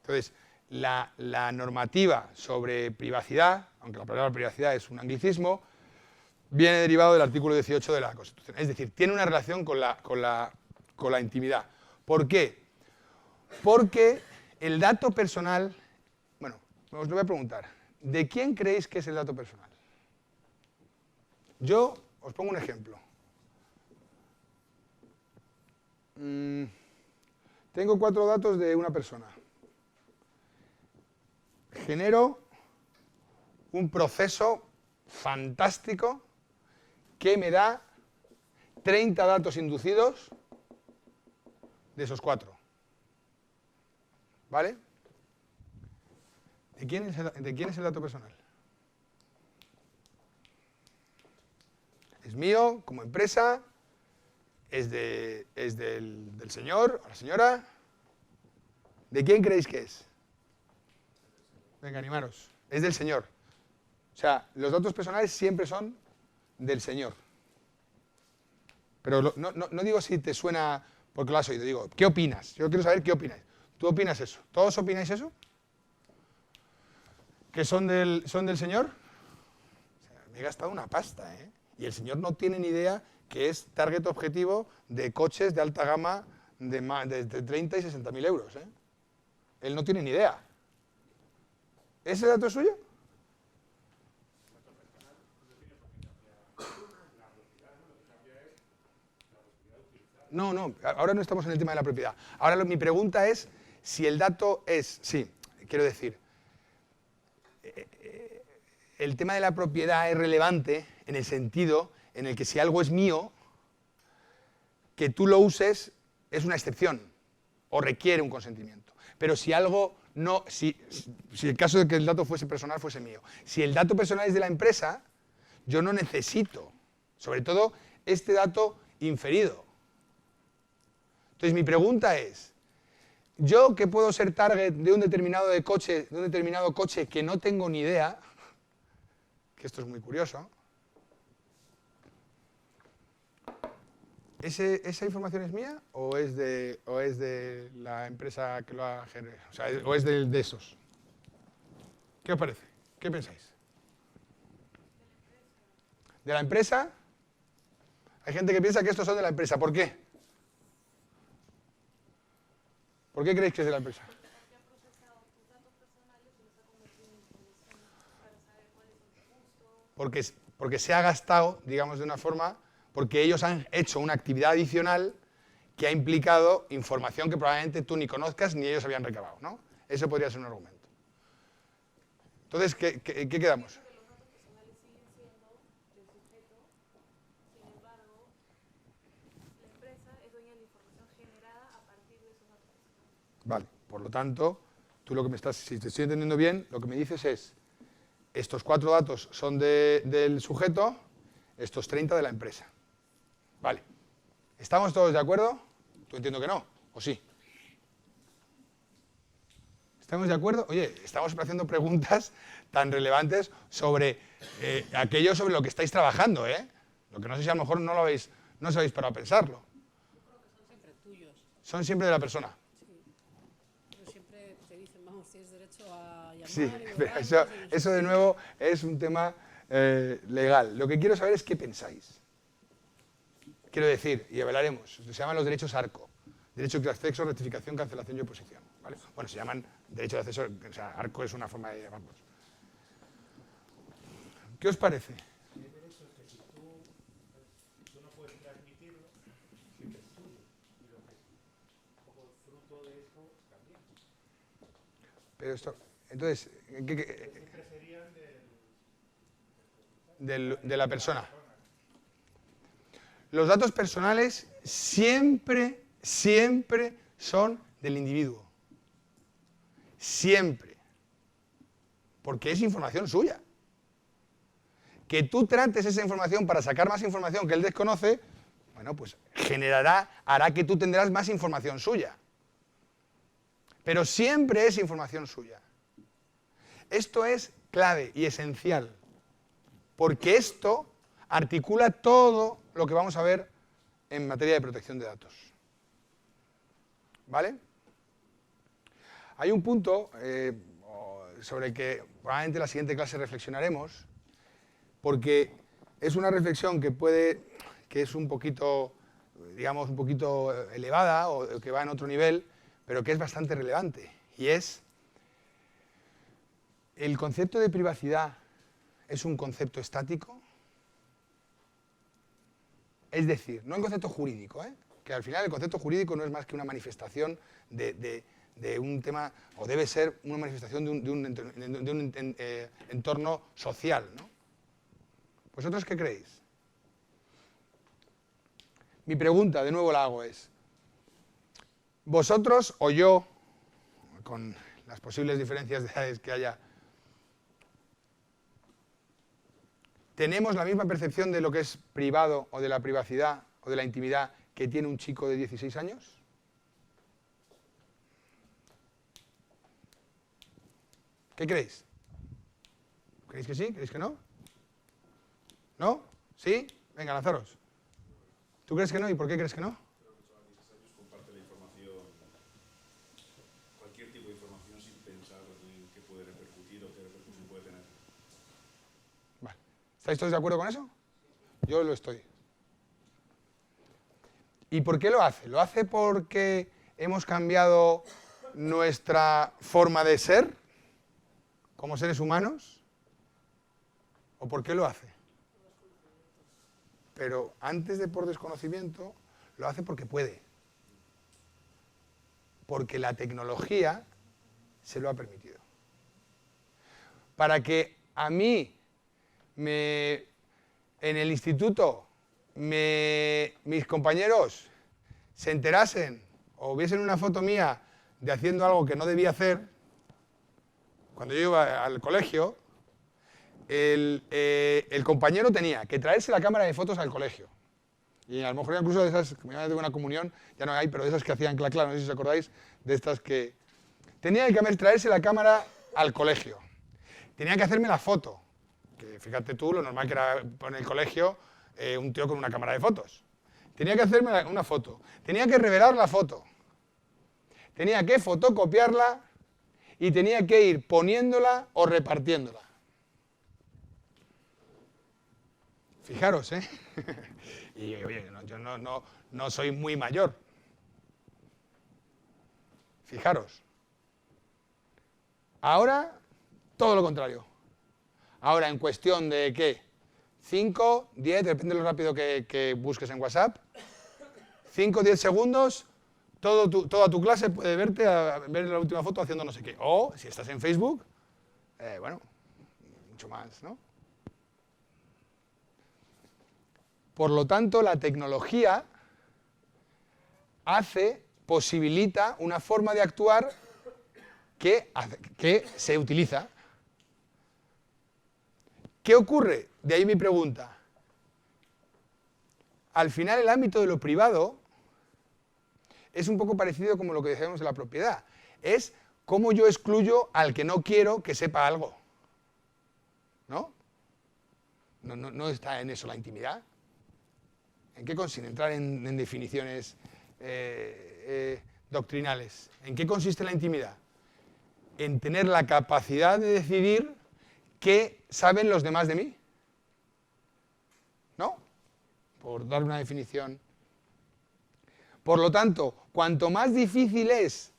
Entonces, la normativa sobre privacidad, aunque la palabra privacidad es un anglicismo, viene derivado del artículo 18 de la Constitución. Es decir, tiene una relación con la intimidad. ¿Por qué? Porque el dato personal... Bueno, os lo voy a preguntar. ¿De quién creéis que es el dato personal? Yo os pongo un ejemplo. Tengo 4 datos de una persona. Genero un proceso fantástico que me da 30 datos inducidos de esos 4. ¿Vale? ¿De quién es el dato personal? Es mío, como empresa, es del señor o la señora. ¿De quién creéis que es? Venga, animaros. Es del señor. O sea, los datos personales siempre son del señor. Pero no digo si te suena porque lo has oído, digo, ¿qué opinas? Yo quiero saber qué opinas. ¿Tú opinas eso? ¿Todos opináis eso? ¿Que son del señor? O sea, me he gastado una pasta, ¿eh? Y el señor no tiene ni idea que es target objetivo de coches de alta gama de 30 y 60.000 euros, ¿eh? Él no tiene ni idea. ¿Ese dato es suyo? No, ahora no estamos en el tema de la propiedad. Ahora mi pregunta es si el dato es... Sí, quiero decir, el tema de la propiedad es relevante en el sentido en el que si algo es mío, que tú lo uses es una excepción o requiere un consentimiento. Pero si algo no... Si el caso de que el dato fuese personal, fuese mío. Si el dato personal es de la empresa, yo no necesito, sobre todo, este dato inferido. Entonces mi pregunta es, yo que puedo ser target de un determinado coche que no tengo ni idea, que esto es muy curioso, ¿esa información es mía o es de la empresa que lo ha generado? O sea, ¿o es de esos? ¿Qué os parece? ¿Qué pensáis? ¿De la empresa? Hay gente que piensa que estos son de la empresa. ¿Por qué? ¿Por qué creéis que es de la empresa? Porque ha procesado tus datos personales y los ha convertido en información para saber cuáles son tus gustos. Porque se ha gastado, digamos de una forma, porque ellos han hecho una actividad adicional que ha implicado información que probablemente tú ni conozcas ni ellos habían recabado, ¿no? Eso podría ser un argumento. Entonces, ¿qué quedamos? Que los datos personales siguen siendo del sujeto, sin embargo, la empresa es dueña de la información generada a partir de esos datos personales. Vale, por lo tanto, tú lo que me estás, si te estoy entendiendo bien, lo que me dices es, estos 4 datos son del sujeto, estos 30 de la empresa. Vale. ¿Estamos todos de acuerdo? Tú entiendo que no, ¿o sí? ¿Estamos de acuerdo? Oye, estamos haciendo preguntas tan relevantes sobre aquello sobre lo que estáis trabajando, ¿eh? Lo que no sé si a lo mejor no os habéis parado a pensarlo. Yo creo que son siempre tuyos. Son siempre de la persona. Sí. Pero siempre te dicen, vamos, tienes derecho a llamar. Sí, y pero borrar, eso de nuevo es un tema legal. Lo que quiero saber es qué pensáis. Quiero decir, y hablaremos, se llaman los derechos ARCO. Derecho de acceso, rectificación, cancelación y oposición. ¿Vale? Bueno, se llaman derecho de acceso, o sea, ARCO es una forma de llamarlos. ¿Qué os parece? Hay derechos que si tú no puedes transmitirlo, siempre es tuyo. Y lo que es un poco fruto de eso también. Pero esto, entonces, Siempre serían de la persona. Los datos personales siempre son del individuo. Siempre. Porque es información suya. Que tú trates esa información para sacar más información que él desconoce, bueno, pues hará que tú tendrás más información suya. Pero siempre es información suya. Esto es clave y esencial. Porque esto articula todo lo que vamos a ver en materia de protección de datos. ¿Vale? Hay un punto sobre el que probablemente en la siguiente clase reflexionaremos, porque es una reflexión que es un poquito, digamos, un poquito elevada o que va en otro nivel, pero que es bastante relevante. Y es, ¿el concepto de privacidad es un concepto estático? Es decir, no el concepto jurídico, que al final el concepto jurídico no es más que una manifestación de un tema, o debe ser una manifestación de un entorno social, ¿no? ¿Vosotros qué creéis? Mi pregunta, de nuevo la hago, es, ¿vosotros o yo, con las posibles diferencias de edades que haya, tenemos la misma percepción de lo que es privado o de la privacidad o de la intimidad que tiene un chico de 16 años? ¿Qué creéis? ¿Creéis que sí? ¿Creéis que no? ¿No? ¿Sí? Venga, lanzaros. ¿Tú crees que no? ¿Y por qué crees que no? Creo que a 16 años comparte la información, cualquier tipo de información sin pensar en qué puede repercutir o qué repercusión puede tener. Vale. ¿Estáis todos de acuerdo con eso? Yo lo estoy. ¿Y por qué lo hace? ¿Lo hace porque hemos cambiado nuestra forma de ser como seres humanos? ¿O por qué lo hace? Pero antes de por desconocimiento, lo hace porque puede. Porque la tecnología se lo ha permitido. Para que a mí, en el instituto, mis compañeros se enterasen o viesen una foto mía de haciendo algo que no debía hacer, cuando yo iba al colegio, el compañero tenía que traerse la cámara de fotos al colegio. Y a lo mejor incluso de esas, como ya de una comunión, ya no hay, pero de esas que hacían claro, no sé si os acordáis, de estas que... Tenía que traerse la cámara al colegio. Tenía que hacerme la foto. Que fíjate tú, lo normal que era en el colegio un tío con una cámara de fotos. Tenía que hacerme una foto. Tenía que revelar la foto. Tenía que fotocopiarla y tenía que ir poniéndola o repartiéndola. Fijaros, ¿eh? Y oye, yo no soy muy mayor. Fijaros. Ahora, todo lo contrario. Ahora, en cuestión de, ¿qué? 5, 10, depende de lo rápido que busques en WhatsApp. 5 o 10 segundos, toda tu clase puede verte a ver la última foto haciendo no sé qué. O, si estás en Facebook, bueno, mucho más, ¿no? Por lo tanto, la tecnología posibilita una forma de actuar que se utiliza. ¿Qué ocurre? De ahí mi pregunta. Al final, el ámbito de lo privado es un poco parecido como lo que decíamos de la propiedad. Es cómo yo excluyo al que no quiero que sepa algo. ¿No? No está en eso la intimidad. ¿En qué consiste? Entrar en definiciones doctrinales. ¿En qué consiste la intimidad? En tener la capacidad de decidir qué saben los demás de mí. ¿No? Por dar una definición. Por lo tanto, cuanto más difícil es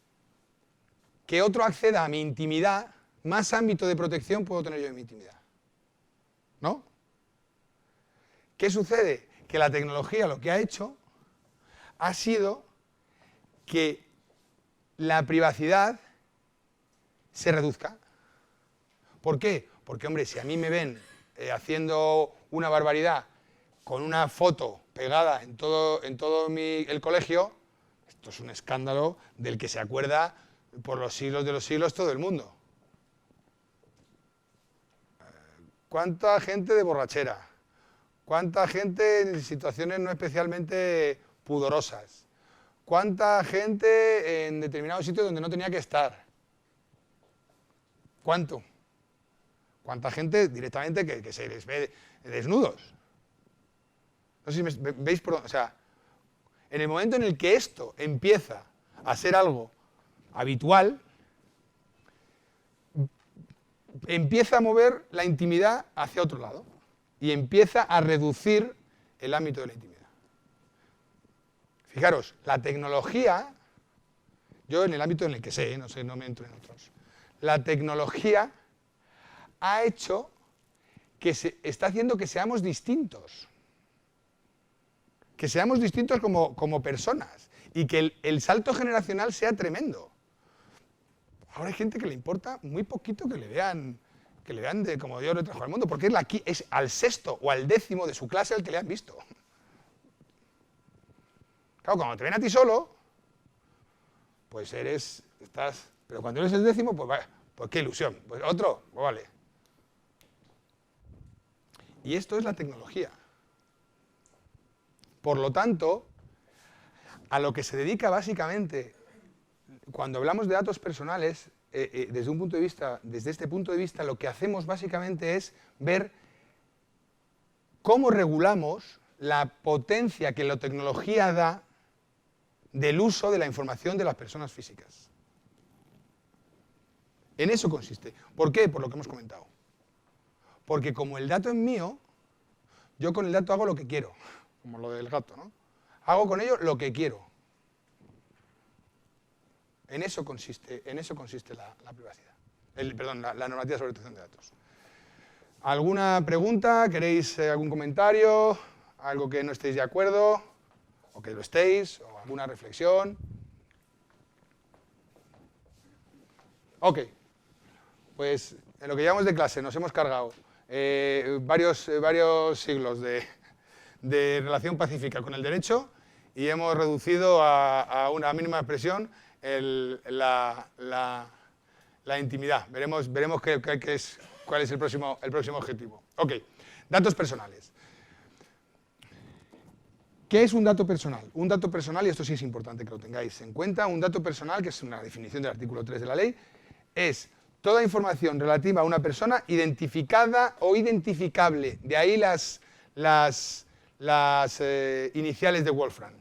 que otro acceda a mi intimidad, más ámbito de protección puedo tener yo en mi intimidad. ¿No? ¿Qué sucede? Que la tecnología lo que ha hecho ha sido que la privacidad se reduzca. ¿Por qué? Porque, hombre, si a mí me ven haciendo una barbaridad con una foto pegada en todo el colegio, esto es un escándalo del que se acuerda por los siglos de los siglos todo el mundo. ¿Cuánta gente de borrachera? ¿Cuánta gente en situaciones no especialmente pudorosas? ¿Cuánta gente en determinados sitios donde no tenía que estar? ¿Cuánto? ¿Cuánta gente directamente que se les ve desnudos? No sé si veis por dónde. O sea, en el momento en el que esto empieza a ser algo habitual, empieza a mover la intimidad hacia otro lado y empieza a reducir el ámbito de la intimidad. Fijaros, la tecnología, yo en el ámbito en el que sé, no me entro en otros, la tecnología ha hecho que está haciendo que seamos distintos. Que seamos distintos como personas y que el salto generacional sea tremendo. Ahora hay gente que le importa muy poquito que le vean como Dios le trajo al mundo, porque es al 6º o al 10º de su clase al que le han visto. Claro, cuando te ven a ti solo, pues estás... Pero cuando eres el 10º, pues vaya, pues qué ilusión. Pues otro, pues vale. Y esto es la tecnología. Por lo tanto, a lo que se dedica básicamente, cuando hablamos de datos personales, desde este punto de vista, lo que hacemos básicamente es ver cómo regulamos la potencia que la tecnología da del uso de la información de las personas físicas. En eso consiste. ¿Por qué? Por lo que hemos comentado. Porque como el dato es mío, yo con el dato hago lo que quiero. Como lo del gato, ¿no? Hago con ello lo que quiero. En eso consiste la privacidad. La normativa sobre protección de datos. ¿Alguna pregunta? ¿Queréis algún comentario? ¿Algo que no estéis de acuerdo? ¿O que lo estéis? ¿O alguna reflexión? Ok. Pues en lo que llevamos de clase nos hemos cargado varios siglos de relación pacífica con el derecho y hemos reducido a una mínima expresión la intimidad. Veremos cuál es el próximo objetivo. Ok, datos personales. ¿Qué es un dato personal? Un dato personal, y esto sí es importante que lo tengáis en cuenta, un dato personal, que es una definición del artículo 3 de la ley, es toda información relativa a una persona identificada o identificable. De ahí las iniciales de Wolfram.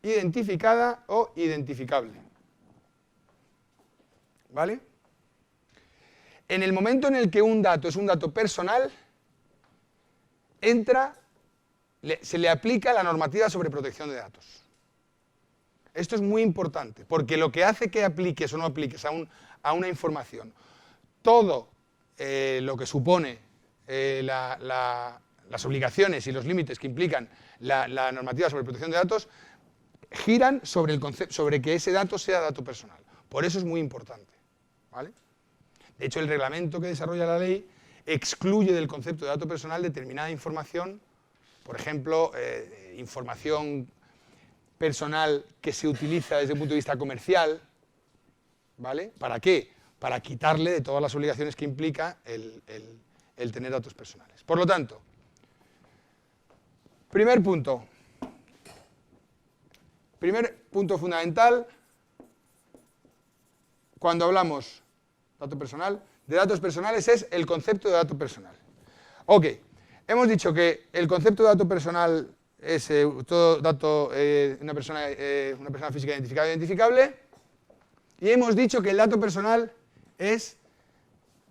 Identificada o identificable. ¿Vale? En el momento en el que un dato es un dato personal, se le aplica la normativa sobre protección de datos. Esto es muy importante, porque lo que hace que apliques o no apliques a una información, todo lo que supone la las obligaciones y los límites que implican la normativa sobre protección de datos giran sobre el concepto, sobre que ese dato sea dato personal. Por eso es muy importante, ¿vale? De hecho, el reglamento que desarrolla la ley excluye del concepto de dato personal determinada información, por ejemplo, información personal que se utiliza desde el punto de vista comercial, ¿vale? ¿Para qué? Para quitarle de todas las obligaciones que implica el tener datos personales. Por lo tanto, primer punto fundamental cuando hablamos de datos personales es el concepto de dato personal. Ok, hemos dicho que el concepto de dato personal es todo dato, una persona física identificada e identificable, y hemos dicho que el dato personal es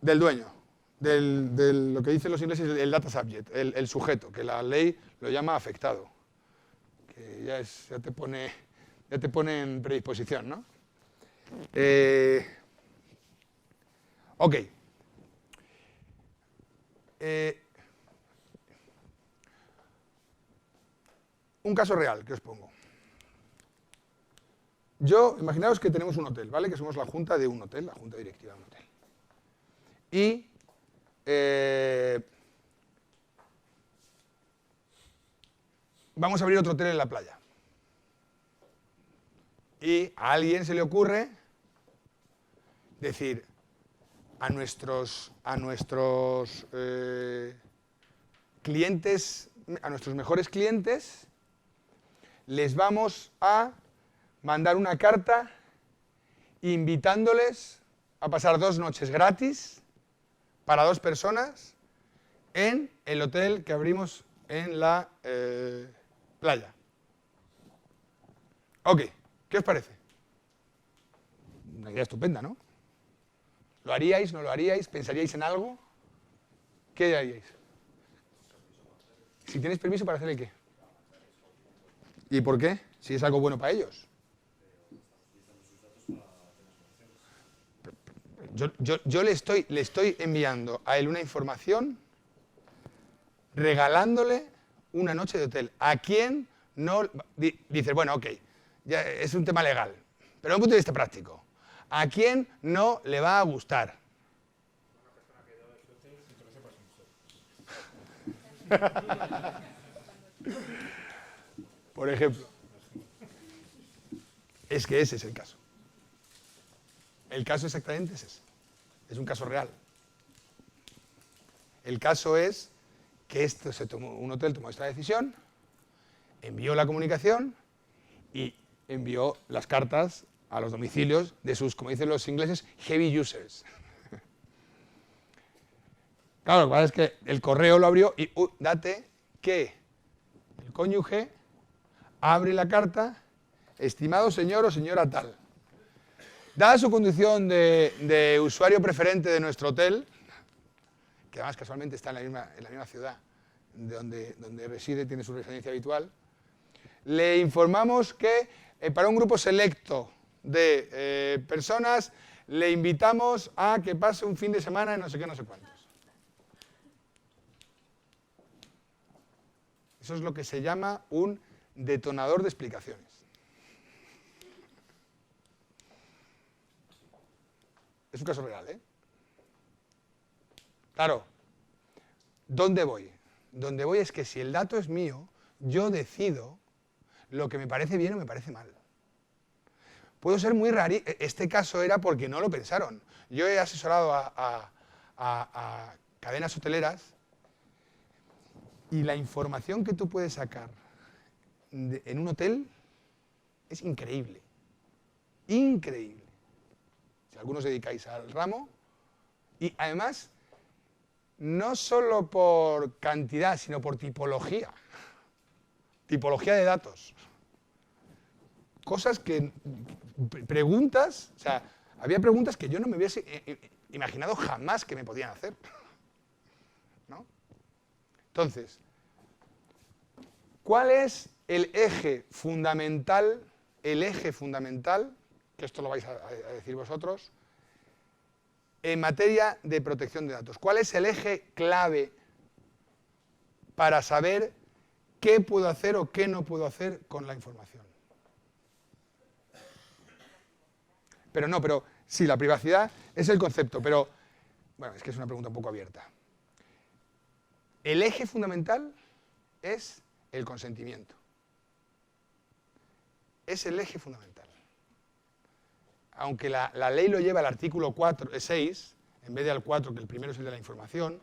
del dueño, de lo que dicen los ingleses el data subject, el sujeto, que la ley lo llama afectado, que ya te pone en predisposición, ¿no? Ok. Un caso real que os pongo. Imaginaos que tenemos un hotel, ¿vale? Que somos la junta de un hotel, la junta directiva de un hotel. Y vamos a abrir otro hotel en la playa. Y a alguien se le ocurre decir a nuestros clientes, a nuestros mejores clientes, les vamos a mandar una carta invitándoles a pasar 2 noches gratis para 2 personas en el hotel que abrimos en la playa. Ok, ¿qué os parece? Una idea estupenda, ¿no? ¿Lo haríais? ¿No lo haríais? ¿Pensaríais en algo? ¿Qué haríais? Si tenéis permiso para hacer el qué. ¿Y por qué? Si es algo bueno para ellos. Yo le estoy enviando a él una información regalándole una noche de hotel. ¿A quién no? Dices, bueno, ok, ya es un tema legal, pero desde un punto de vista práctico. ¿A quién no le va a gustar? Una persona que da este hotel sin que lo sepas mucho. Por ejemplo. Es que ese es el caso. El caso exactamente es ese. Es un caso real. El caso es que un hotel tomó esta decisión, envió la comunicación y envió las cartas a los domicilios de sus, como dicen los ingleses, heavy users. Claro, lo que pasa es que el correo lo abrió y date que el cónyuge abre la carta, estimado señor o señora tal. Dada su condición de usuario preferente de nuestro hotel, que además casualmente está en la misma ciudad donde reside, tiene su residencia habitual, le informamos que para un grupo selecto de personas le invitamos a que pase un fin de semana en no sé qué, no sé cuántos. Eso es lo que se llama un detonador de explicaciones. Es un caso real, ¿eh? Claro, ¿dónde voy? Donde voy es que si el dato es mío, yo decido lo que me parece bien o me parece mal. Puedo ser muy raro. Este caso era porque no lo pensaron. Yo he asesorado a cadenas hoteleras y la información que tú puedes sacar en un hotel es increíble. Increíble. Si algunos dedicáis al ramo. Y además, no solo por cantidad, sino por tipología. Tipología de datos. Cosas que, preguntas, o sea, había preguntas que yo no me hubiese imaginado jamás que me podían hacer. ¿No? Entonces, ¿cuál es el eje fundamental, que esto lo vais a decir vosotros, en materia de protección de datos? ¿Cuál es el eje clave para saber qué puedo hacer o qué no puedo hacer con la información. Pero sí, la privacidad es el concepto, pero bueno, es que es una pregunta un poco abierta. El eje fundamental es el consentimiento. Es el eje fundamental. Aunque la ley lo lleva al artículo 6, en vez de al 4, que el primero es el de la información,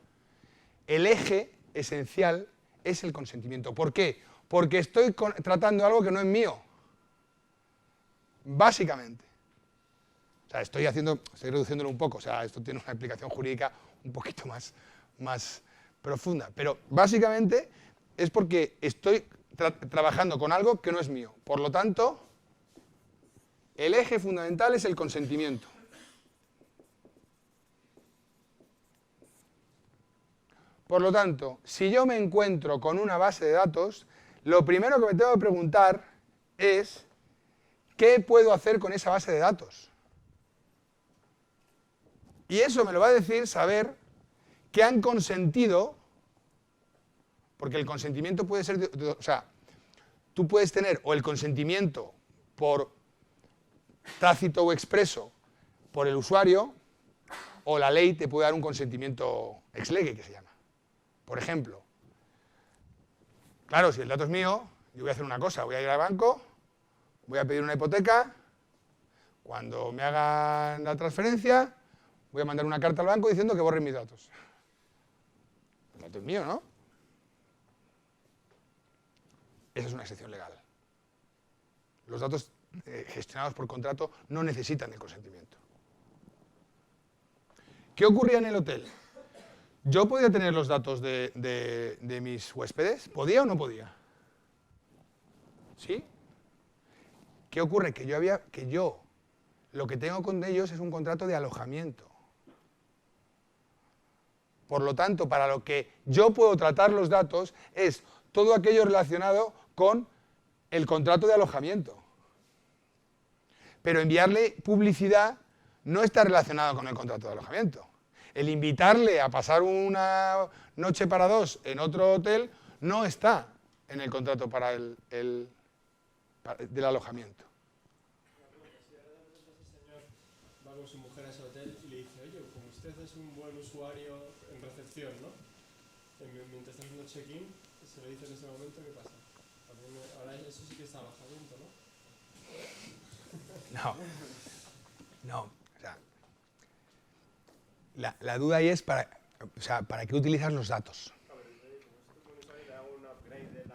el eje esencial es el consentimiento. ¿Por qué? Porque estoy tratando algo que no es mío. Básicamente. O sea, estoy reduciéndolo un poco. O sea, esto tiene una explicación jurídica un poquito más profunda. Pero básicamente es porque estoy trabajando con algo que no es mío. Por lo tanto, el eje fundamental es el consentimiento. Por lo tanto, si yo me encuentro con una base de datos, lo primero que me tengo que preguntar es ¿qué puedo hacer con esa base de datos? Y eso me lo va a decir saber que han consentido, porque el consentimiento puede ser, o sea, tú puedes tener o el consentimiento por tácito o expreso por el usuario, o la ley te puede dar un consentimiento ex lege, que se llama. Por ejemplo, claro, si el dato es mío, yo voy a hacer una cosa, voy a ir al banco, voy a pedir una hipoteca, cuando me hagan la transferencia, voy a mandar una carta al banco diciendo que borren mis datos. El dato es mío, ¿no? Esa es una excepción legal. Los datos gestionados por contrato no necesitan el consentimiento. ¿Qué ocurría en el hotel? ¿Yo podía tener los datos de mis huéspedes? ¿Podía o no podía? ¿Sí? ¿Qué ocurre? Que yo lo que tengo con ellos es un contrato de alojamiento. Por lo tanto, para lo que yo puedo tratar los datos es todo aquello relacionado con el contrato de alojamiento. Pero enviarle publicidad no está relacionado con el contrato de alojamiento. El invitarle a pasar una noche para dos en otro hotel no está en el contrato para del alojamiento. Si ahora ese señor va con su mujer a ese hotel y le dice, oye, como usted es un buen usuario en recepción, ¿no? Mientras está haciendo check-in, se lo dice en ese momento, ¿qué pasa? Ahora eso sí que es alojamiento, ¿no? No. La duda ahí es para qué utilizas los datos.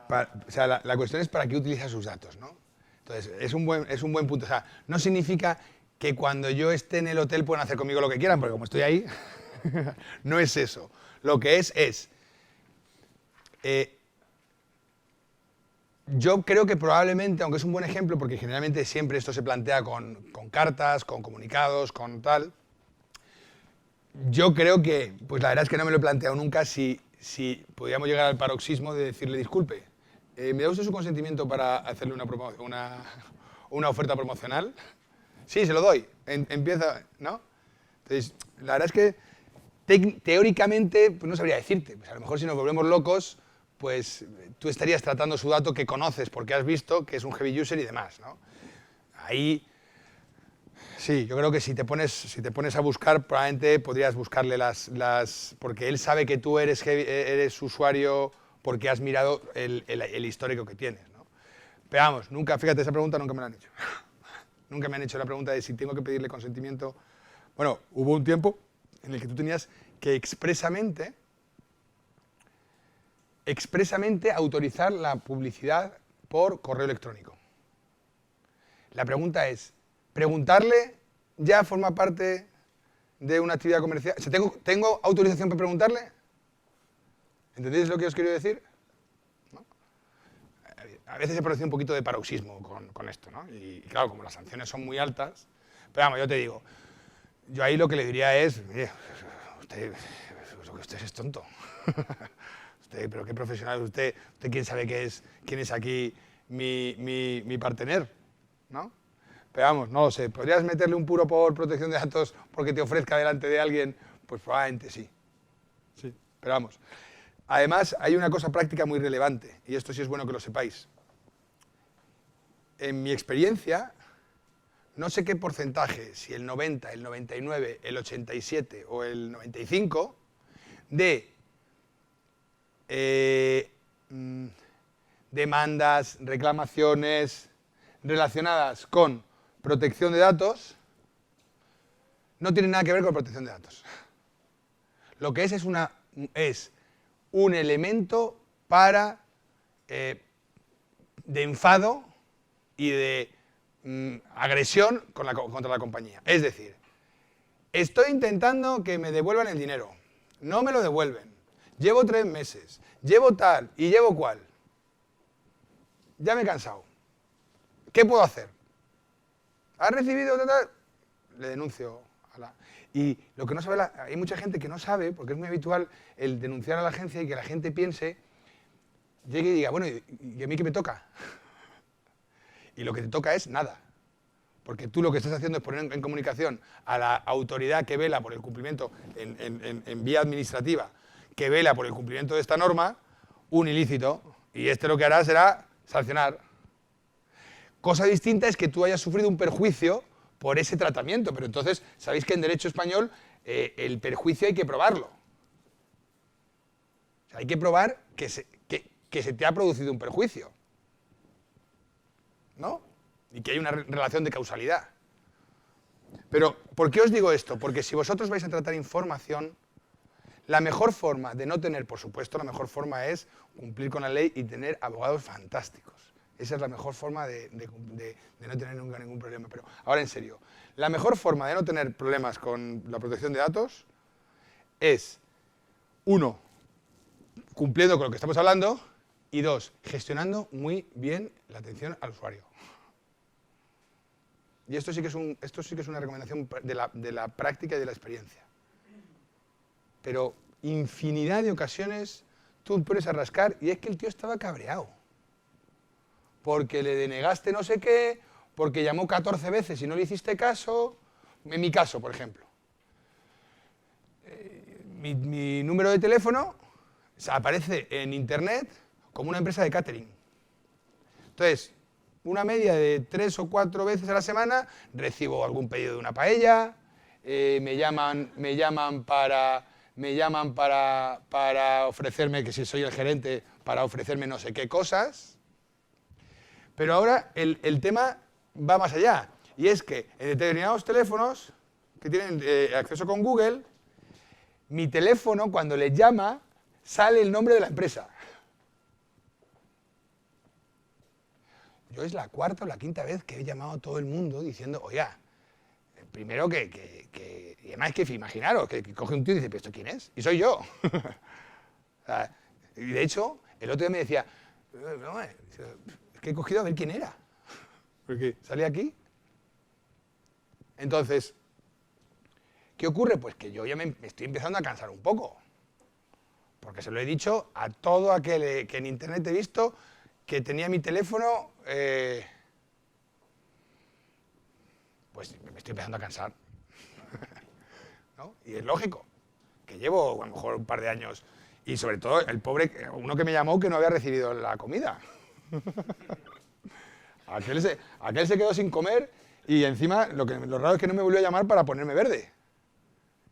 La cuestión es para qué utilizas sus datos, ¿no? Entonces, es un buen punto. O sea, no significa que cuando yo esté en el hotel puedan hacer conmigo lo que quieran, porque como estoy ahí, no es eso. Lo que es yo creo que probablemente, aunque es un buen ejemplo, porque generalmente siempre esto se plantea con cartas, con comunicados, con tal, yo creo que, pues la verdad es que no me lo he planteado nunca si podríamos llegar al paroxismo de decirle, disculpe, ¿me da usted su consentimiento para hacerle una oferta promocional? Sí, se lo doy. Empieza, ¿no? Entonces, la verdad es que teóricamente pues no sabría decirte. Pues a lo mejor si nos volvemos locos, pues tú estarías tratando su dato que conoces porque has visto que es un heavy user y demás, ¿no? Ahí, sí, yo creo que si te pones a buscar, probablemente podrías buscarle porque él sabe que tú eres usuario porque has mirado el histórico que tienes, ¿no? Pero vamos, nunca, fíjate, esa pregunta nunca me la han hecho. Nunca me han hecho la pregunta de si tengo que pedirle consentimiento. Bueno, hubo un tiempo en el que tú tenías que expresamente autorizar la publicidad por correo electrónico. La pregunta es, ¿preguntarle ya forma parte de una actividad comercial? O sea, ¿tengo autorización para preguntarle? ¿Entendéis lo que os quiero decir? ¿No? A veces he producido un poquito de paroxismo con esto, ¿no? Y claro, como las sanciones son muy altas, pero vamos, yo te digo, yo ahí lo que le diría es, usted es tonto. Pero qué profesional es usted, quién sabe quién es aquí mi partener, ¿no? Pero vamos, no lo sé, ¿podrías meterle un puro por protección de datos porque te ofrezca delante de alguien? Pues probablemente sí. Sí, pero vamos, Además, hay una cosa práctica muy relevante, y esto sí es bueno que lo sepáis. En mi experiencia, no sé qué porcentaje, si el 90, el 99, el 87 o el 95, de demandas, reclamaciones relacionadas con protección de datos, no tienen nada que ver con protección de datos. Lo que es un elemento para de enfado y de agresión contra la compañía. Es decir, estoy intentando que me devuelvan el dinero, no me lo devuelven, llevo 3 meses, llevo tal y llevo cual. Ya me he cansado. ¿Qué puedo hacer? ¿Has recibido tal? Le denuncio a la... Y lo que no sabe, hay mucha gente que no sabe, porque es muy habitual el denunciar a la agencia y que la gente piense, llegue y diga, bueno, ¿y a mí qué me toca? Y lo que te toca es nada. Porque tú lo que estás haciendo es poner en comunicación a la autoridad que vela por el cumplimiento en vía administrativa, que vela por el cumplimiento de esta norma, un ilícito. Y lo que hará será sancionar. Cosa distinta es que tú hayas sufrido un perjuicio por ese tratamiento, pero entonces sabéis que en derecho español el perjuicio hay que probarlo. O sea, hay que probar que se te ha producido un perjuicio, ¿no? Y que hay una relación de causalidad. Pero, ¿por qué os digo esto? Porque si vosotros vais a tratar información, la mejor forma de no tener, por supuesto, la mejor forma es cumplir con la ley y tener abogados fantásticos. Esa es la mejor forma de no tener nunca ningún problema. Pero ahora en serio, la mejor forma de no tener problemas con la protección de datos es, 1, cumpliendo con lo que estamos hablando, y 2, gestionando muy bien la atención al usuario. Y esto sí que es una recomendación de la práctica y de la experiencia. Pero infinidad de ocasiones tú pones a rascar y es que el tío estaba cabreado. Porque le denegaste no sé qué, porque llamó 14 veces y no le hiciste caso. En mi caso, por ejemplo. Mi número de teléfono aparece en internet como una empresa de catering. Entonces, una media de 3 o 4 veces a la semana recibo algún pedido de una paella, me llaman para ofrecerme, que si soy el gerente, para ofrecerme no sé qué cosas. Pero ahora el tema va más allá. Y es que en determinados teléfonos que tienen acceso con Google, mi teléfono, cuando le llama, sale el nombre de la empresa. Yo es la 4ª o la 5ª vez que he llamado a todo el mundo diciendo, oiga, primero y además que imaginaros, que coge un tío y dice, ¿pero esto quién es? Y soy yo. O sea, y de hecho, el otro día me decía, no, es que he cogido a ver quién era. Porque salí aquí. Entonces, ¿qué ocurre? Pues que yo ya me estoy empezando a cansar un poco. Porque se lo he dicho a todo aquel que en internet he visto que tenía mi teléfono, pues me estoy empezando a cansar. ¿No? Y es lógico, que llevo a lo mejor un par de años. Y sobre todo, el pobre, uno que me llamó que no había recibido la comida. Aquel se quedó sin comer y encima lo raro es que no me volvió a llamar para ponerme verde.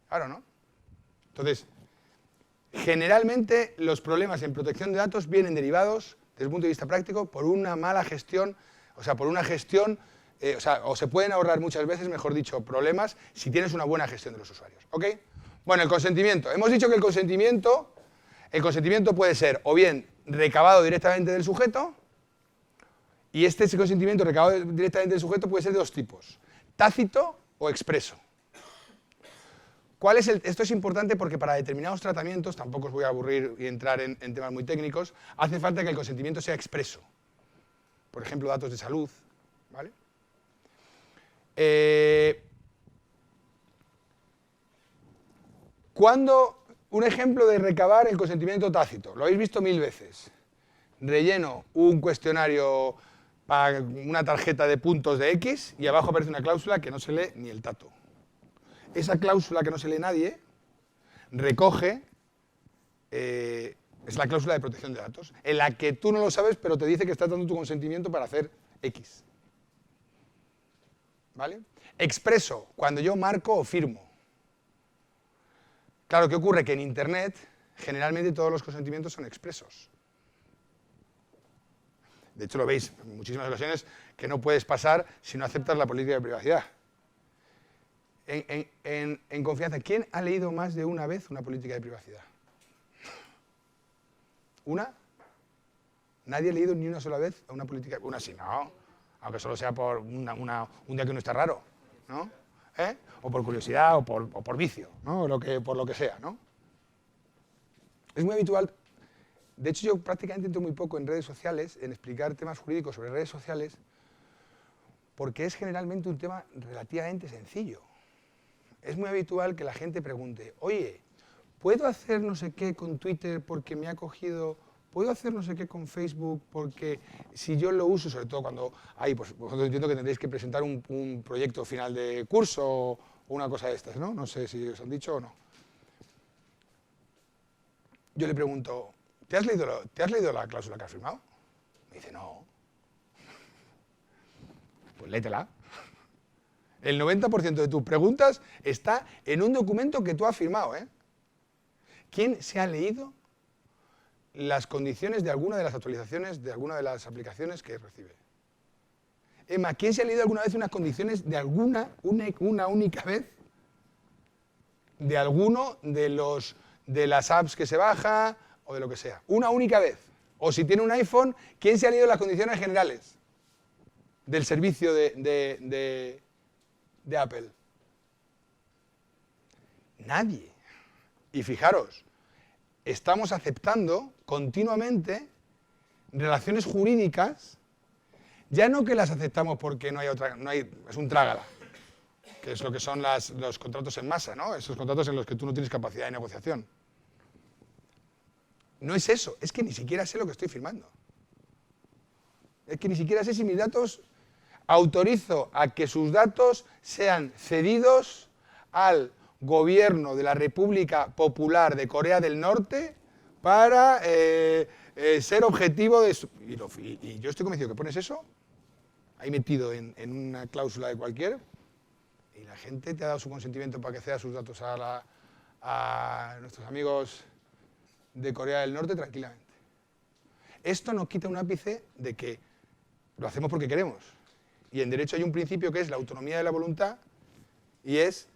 Claro, ¿no? Entonces, generalmente los problemas en protección de datos vienen derivados, desde el punto de vista práctico, por una mala gestión, o sea, por una gestión, o se pueden ahorrar muchas veces, mejor dicho, problemas si tienes una buena gestión de los usuarios. ¿Ok? Bueno, el consentimiento. Hemos dicho que el consentimiento puede ser o bien recabado directamente del sujeto, y ese consentimiento recabado directamente del sujeto puede ser de 2 tipos, tácito o expreso. Esto es importante porque para determinados tratamientos, tampoco os voy a aburrir y entrar en temas muy técnicos, hace falta que el consentimiento sea expreso. Por ejemplo, datos de salud, ¿vale? Un ejemplo de recabar el consentimiento tácito, lo habéis visto 1000 veces. Relleno un cuestionario para una tarjeta de puntos de X y abajo aparece una cláusula que no se lee ni el tato. Esa cláusula que no se lee nadie recoge Es la cláusula de protección de datos, en la que tú no lo sabes, pero te dice que estás dando tu consentimiento para hacer X. ¿Vale? Expreso, cuando yo marco o firmo. Claro, ¿qué ocurre? Que en Internet, generalmente todos los consentimientos son expresos. De hecho, lo veis en muchísimas ocasiones que no puedes pasar si no aceptas la política de privacidad. En confianza, ¿quién ha leído más de una vez una política de privacidad? ¿Una? ¿Nadie ha leído ni una sola vez una política? Una sí, no. Aunque solo sea por un día que uno está raro, ¿no? O por curiosidad o por vicio, ¿no? Por lo que sea, ¿no? Es muy habitual. De hecho, yo prácticamente entro muy poco en redes sociales, en explicar temas jurídicos sobre redes sociales, porque es generalmente un tema relativamente sencillo. Es muy habitual que la gente pregunte, oye, ¿puedo hacer no sé qué con Twitter porque me ha cogido? ¿Puedo hacer no sé qué con Facebook porque si yo lo uso, sobre todo cuando hay, pues vosotros entiendo que tendréis que presentar un proyecto final de curso o una cosa de estas, ¿no? No sé si os han dicho o no. Yo le pregunto, ¿te has leído la cláusula que has firmado? Me dice, no. Pues léetela. El 90% de tus preguntas está en un documento que tú has firmado, ¿eh? ¿Quién se ha leído las condiciones de alguna de las actualizaciones de alguna de las aplicaciones que recibe? Emma, ¿quién se ha leído alguna vez unas condiciones de alguna, una única vez, de alguno de las apps que se baja o de lo que sea? Una única vez. O si tiene un iPhone, ¿quién se ha leído las condiciones generales del servicio de Apple? Nadie. Y fijaros, estamos aceptando continuamente relaciones jurídicas, ya no que las aceptamos porque no hay otra, es un trágala, que es lo que son los contratos en masa, ¿no? Esos contratos en los que tú no tienes capacidad de negociación. No es eso, es que ni siquiera sé lo que estoy firmando. Es que ni siquiera sé si mis datos, autorizo a que sus datos sean cedidos al gobierno de la República Popular de Corea del Norte para ser objetivo de... Y yo estoy convencido que pones eso, ahí metido en una cláusula de cualquier, y la gente te ha dado su consentimiento para que ceda sus datos a nuestros amigos de Corea del Norte tranquilamente. Esto nos quita un ápice de que lo hacemos porque queremos. Y en derecho hay un principio que es la autonomía de la voluntad, y es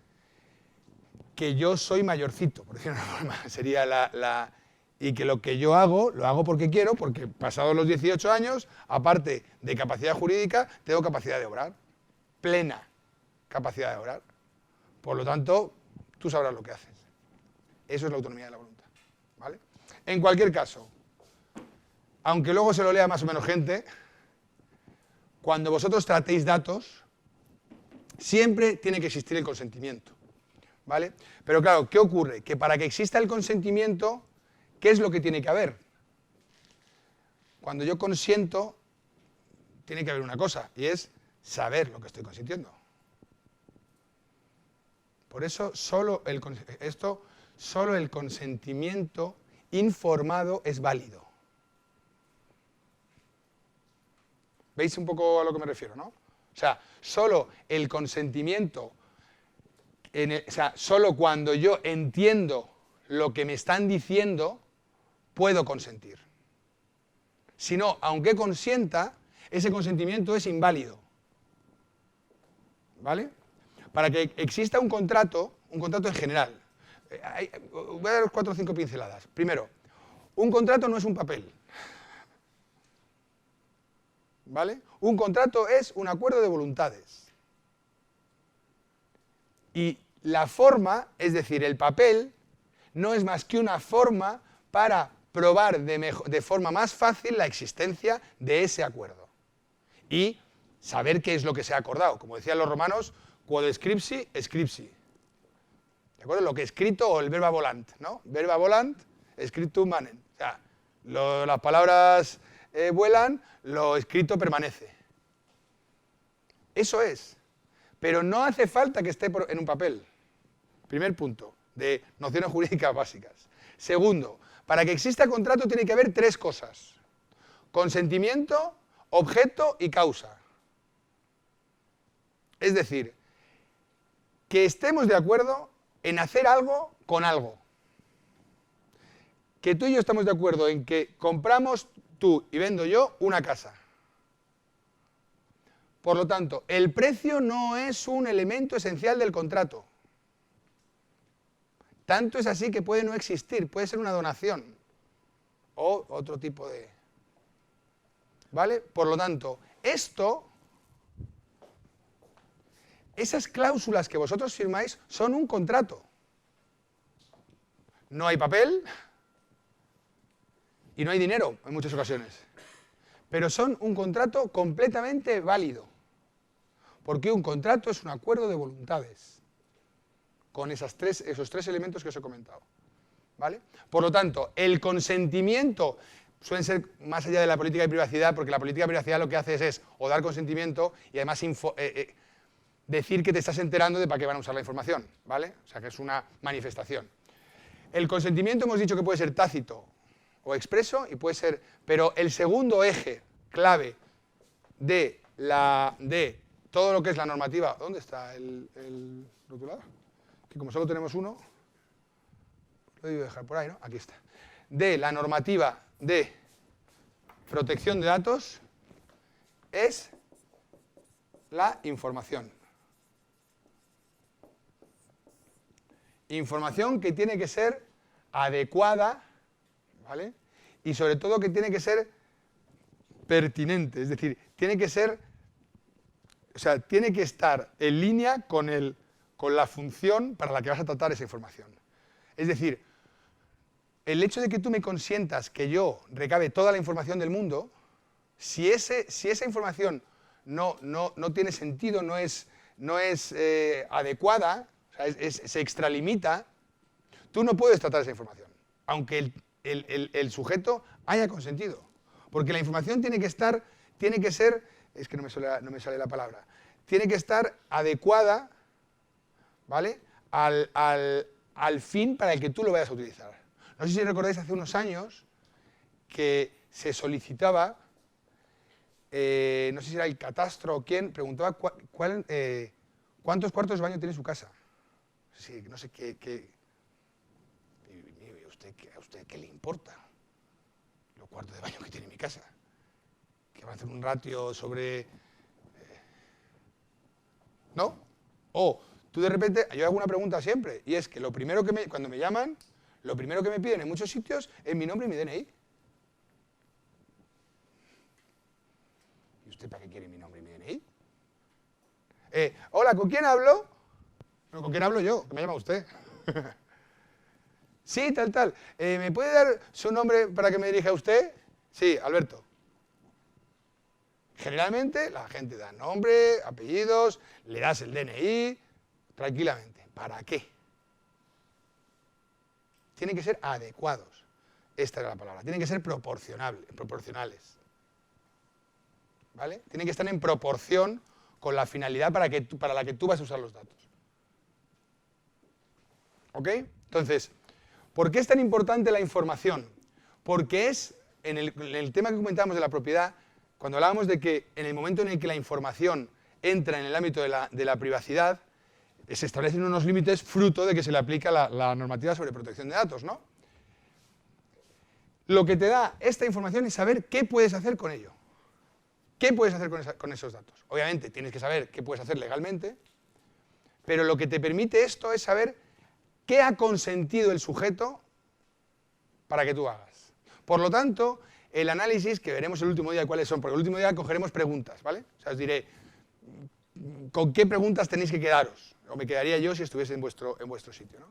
que yo soy mayorcito, por decirlo de una forma. Sería y que lo que yo hago, lo hago porque quiero, porque pasados los 18 años, aparte de capacidad jurídica, tengo capacidad de obrar. Plena capacidad de obrar. Por lo tanto, tú sabrás lo que haces. Eso es la autonomía de la voluntad. ¿Vale? En cualquier caso, aunque luego se lo lea más o menos gente, cuando vosotros tratéis datos, siempre tiene que existir el consentimiento. ¿Vale? Pero claro, ¿qué ocurre? Que para que exista el consentimiento, ¿qué es lo que tiene que haber? Cuando yo consiento, tiene que haber una cosa, y es saber lo que estoy consintiendo. Por eso, solo el consentimiento informado es válido. ¿Veis un poco a lo que me refiero, no? O sea, solo el consentimiento, solo cuando yo entiendo lo que me están diciendo, puedo consentir. Si no, aunque consienta, ese consentimiento es inválido. ¿Vale? Para que exista un contrato en general, voy a daros 4 o 5 pinceladas. Primero, un contrato no es un papel. ¿Vale? Un contrato es un acuerdo de voluntades. Y la forma, es decir, el papel, no es más que una forma para probar de forma más fácil la existencia de ese acuerdo. Y saber qué es lo que se ha acordado. Como decían los romanos, quod scripsi, scripsi. ¿De acuerdo? Lo que he escrito, o el verba volant, ¿no? Verba volant, scriptum manen. O sea, las palabras vuelan, lo escrito permanece. Eso es. Pero no hace falta que esté en un papel. Primer punto, de nociones jurídicas básicas. Segundo, Para que exista contrato tiene que haber tres cosas. Consentimiento, objeto y causa. Es decir, que estemos de acuerdo en hacer algo con algo. Que tú y yo estamos de acuerdo en que compramos tú y vendo yo una casa. Por lo tanto, el precio no es un elemento esencial del contrato. Tanto es así que puede no existir, puede ser una donación o otro tipo de... ¿Vale? Por lo tanto, esas cláusulas que vosotros firmáis son un contrato. No hay papel y no hay dinero en muchas ocasiones, pero son un contrato completamente válido, porque un contrato es un acuerdo de voluntades con esos tres elementos que os he comentado. ¿Vale? Por lo tanto, el consentimiento suele ser más allá de la política de privacidad, porque la política de privacidad lo que hace es o dar consentimiento y además decir que te estás enterando de para qué van a usar la información, ¿vale? O sea, que es una manifestación. El consentimiento hemos dicho que puede ser tácito o expreso y puede ser, pero el segundo eje clave de todo lo que es la normativa, ¿dónde está el rotulador? Que como solo tenemos uno, lo he debido dejar por ahí, ¿no? Aquí está. De la normativa de protección de datos es la información. Información que tiene que ser adecuada, ¿vale? Y sobre todo que tiene que ser pertinente, es decir, tiene que ser, o sea, tiene que estar en línea con la función para la que vas a tratar esa información. Es decir, el hecho de que tú me consientas que yo recabe toda la información del mundo, si esa información no tiene sentido, no es adecuada, o sea, se extralimita, tú no puedes tratar esa información, aunque el sujeto haya consentido. Porque la información tiene que ser, es que no me sale la palabra, tiene que estar adecuada, ¿vale?, al fin para el que tú lo vayas a utilizar. No sé si recordáis hace unos años que se solicitaba, no sé si era el Catastro o quién, preguntaba cuántos cuartos de baño tiene su casa. Sí, no sé ¿a usted qué le importa los cuartos de baño que tiene mi casa? ¿Que va a hacer un ratio sobre...? ¿No? O tú de repente, yo hago una pregunta siempre, y es que cuando me llaman, lo primero que me piden en muchos sitios es mi nombre y mi DNI. ¿Y usted para qué quiere mi nombre y mi DNI? Hola, ¿con quién hablo? Bueno, ¿con quién hablo yo? ¿Qué me llama usted? Sí, tal. ¿Me puede dar su nombre para que me dirija a usted? Sí, Alberto. Generalmente la gente da nombre, apellidos, le das el DNI, tranquilamente. ¿Para qué? Tienen que ser adecuados. Esta era la palabra. Tienen que ser proporcionales. ¿Vale? Tienen que estar en proporción con la finalidad para la que tú vas a usar los datos. ¿Ok? Entonces, ¿por qué es tan importante la información? Porque es, en el tema que comentábamos de la propiedad, cuando hablábamos de que en el momento en el que la información entra en el ámbito de la privacidad, se establecen unos límites fruto de que se le aplica la normativa sobre protección de datos, ¿no? Lo que te da esta información es saber qué puedes hacer con ello. ¿Qué puedes hacer con esos datos? Obviamente tienes que saber qué puedes hacer legalmente, pero lo que te permite esto es saber qué ha consentido el sujeto para que tú hagas. Por lo tanto, el análisis, que veremos el último día cuáles son, porque el último día cogeremos preguntas, ¿vale? O sea, os diré con qué preguntas tenéis que quedaros, o me quedaría yo si estuviese en vuestro sitio, ¿no?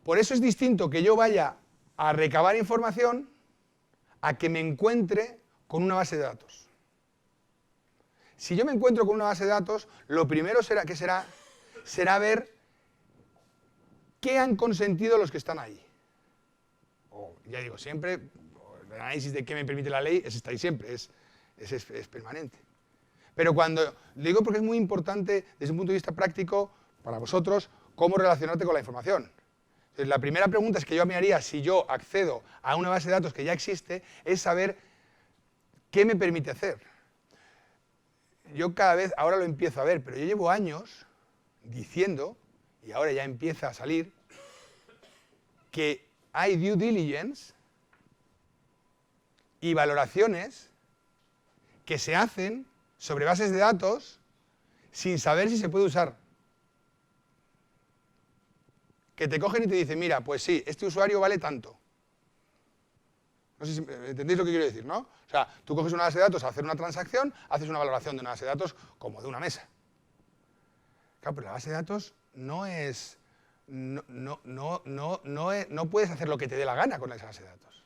Por eso es distinto que yo vaya a recabar información a que me encuentre con una base de datos. Si yo me encuentro con una base de datos, lo primero será ver qué han consentido los que están ahí. O, ya digo, siempre, el análisis de qué me permite la ley está ahí siempre, es permanente. Pero cuando, digo porque es muy importante desde un punto de vista práctico, para vosotros, cómo relacionarte con la información. Entonces, la primera pregunta es que yo me haría si yo accedo a una base de datos que ya existe, es saber qué me permite hacer. Yo cada vez, ahora lo empiezo a ver, pero yo llevo años diciendo, y ahora ya empieza a salir, que hay due diligence y valoraciones que se hacen sobre bases de datos sin saber si se puede usar. Que te cogen y te dicen, mira, pues sí, este usuario vale tanto. No sé si entendéis lo que quiero decir, ¿no? O sea, tú coges una base de datos a hacer una transacción, haces una valoración de una base de datos como de una mesa. Claro, pero la base de datos no es... No puedes hacer lo que te dé la gana con esa base de datos.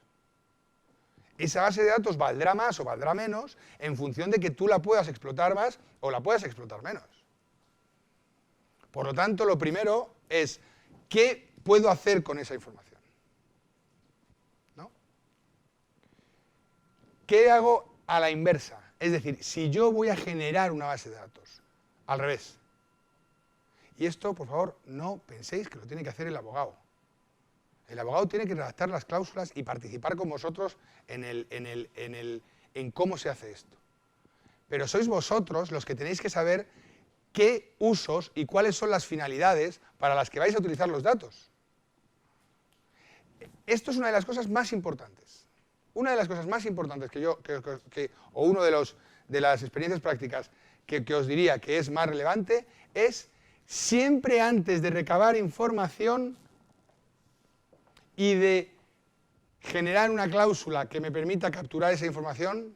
Esa base de datos valdrá más o valdrá menos en función de que tú la puedas explotar más o la puedas explotar menos. Por lo tanto, lo primero es, ¿qué puedo hacer con esa información? ¿No? ¿Qué hago a la inversa? Es decir, si yo voy a generar una base de datos, al revés. Y esto, por favor, no penséis que lo tiene que hacer el abogado. El abogado tiene que redactar las cláusulas y participar con vosotros en cómo se hace esto. Pero sois vosotros los que tenéis que saber qué usos y cuáles son las finalidades para las que vais a utilizar los datos. Esto es una de las cosas más importantes. Una de las cosas más importantes o una de las experiencias prácticas que os diría que es más relevante es siempre antes de recabar información y de generar una cláusula que me permita capturar esa información,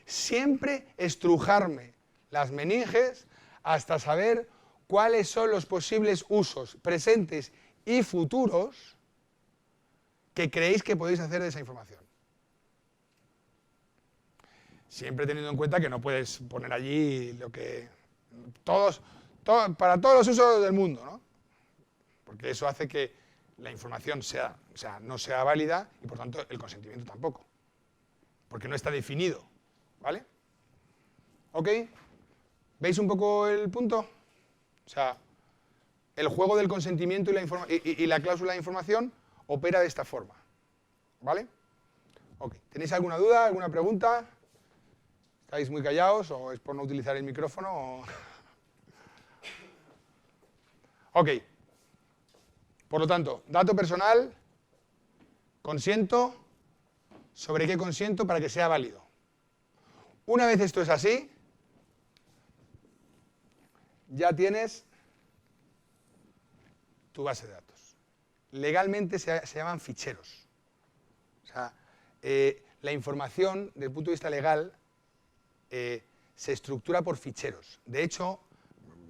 siempre estrujarme las meninges hasta saber cuáles son los posibles usos presentes y futuros que creéis que podéis hacer de esa información. Siempre teniendo en cuenta que no puedes poner allí lo que... para todos los usos del mundo, ¿no? Porque eso hace que la información no sea válida y por tanto el consentimiento tampoco. Porque no está definido, ¿vale? ¿Ok? ¿Veis un poco el punto? O sea, el juego del consentimiento y la cláusula de información opera de esta forma, ¿vale? Ok. ¿Tenéis alguna duda, alguna pregunta? ¿Estáis muy callados o es por no utilizar el micrófono? Ok. Por lo tanto, dato personal, consiento. ¿Sobre qué consiento? Para que sea válido. Una vez esto es así, ya tienes tu base de datos. Legalmente se llaman ficheros. O sea, la información, desde el punto de vista legal, se estructura por ficheros. De hecho,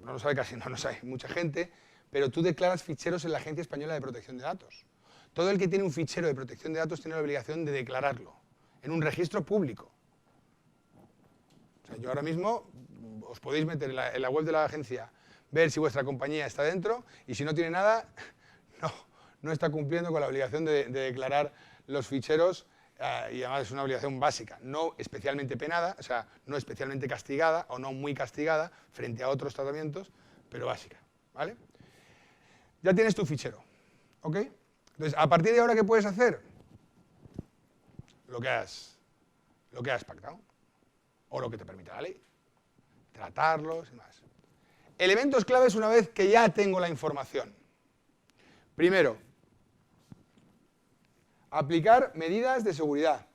no lo sabe casi, no lo sabe mucha gente, pero tú declaras ficheros en la Agencia Española de Protección de Datos. Todo el que tiene un fichero de protección de datos tiene la obligación de declararlo en un registro público. O sea, yo ahora mismo os podéis meter en la web de la agencia, ver si vuestra compañía está dentro y si no tiene nada, no está cumpliendo con la obligación de declarar los ficheros y además es una obligación básica, no especialmente penada, o sea, no especialmente castigada o no muy castigada frente a otros tratamientos, pero básica, ¿vale? Ya tienes tu fichero, ¿ok? Entonces, a partir de ahora, ¿qué puedes hacer? Lo que has pactado, o lo que te permite la ley. Tratarlos y demás. Elementos claves una vez que ya tengo la información. Primero, aplicar medidas de seguridad.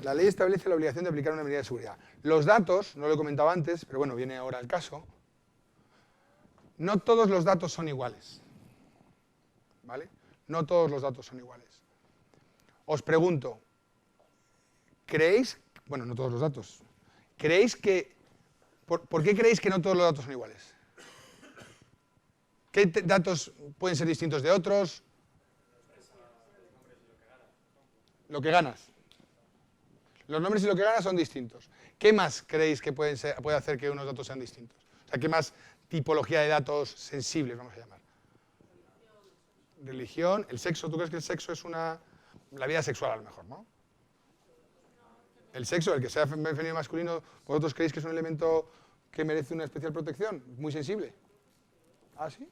La ley establece la obligación de aplicar una medida de seguridad. Los datos, no lo he comentado antes, pero bueno, viene ahora el caso, no todos los datos son iguales. ¿Vale? No todos los datos son iguales. Os pregunto, ¿creéis, bueno, no todos los datos, ¿creéis que, por qué creéis que no todos los datos son iguales? ¿Qué datos pueden ser distintos de otros? Lo que ganas. Los nombres y lo que ganas son distintos. ¿Qué más creéis que puede hacer que unos datos sean distintos? O sea, ¿qué más tipología de datos sensibles vamos a llamar? Religión, el sexo. ¿Tú crees que el sexo es la vida sexual a lo mejor, no? El sexo, el que sea femenino y masculino, ¿vosotros creéis que es un elemento que merece una especial protección? Muy sensible. ¿Ah, sí?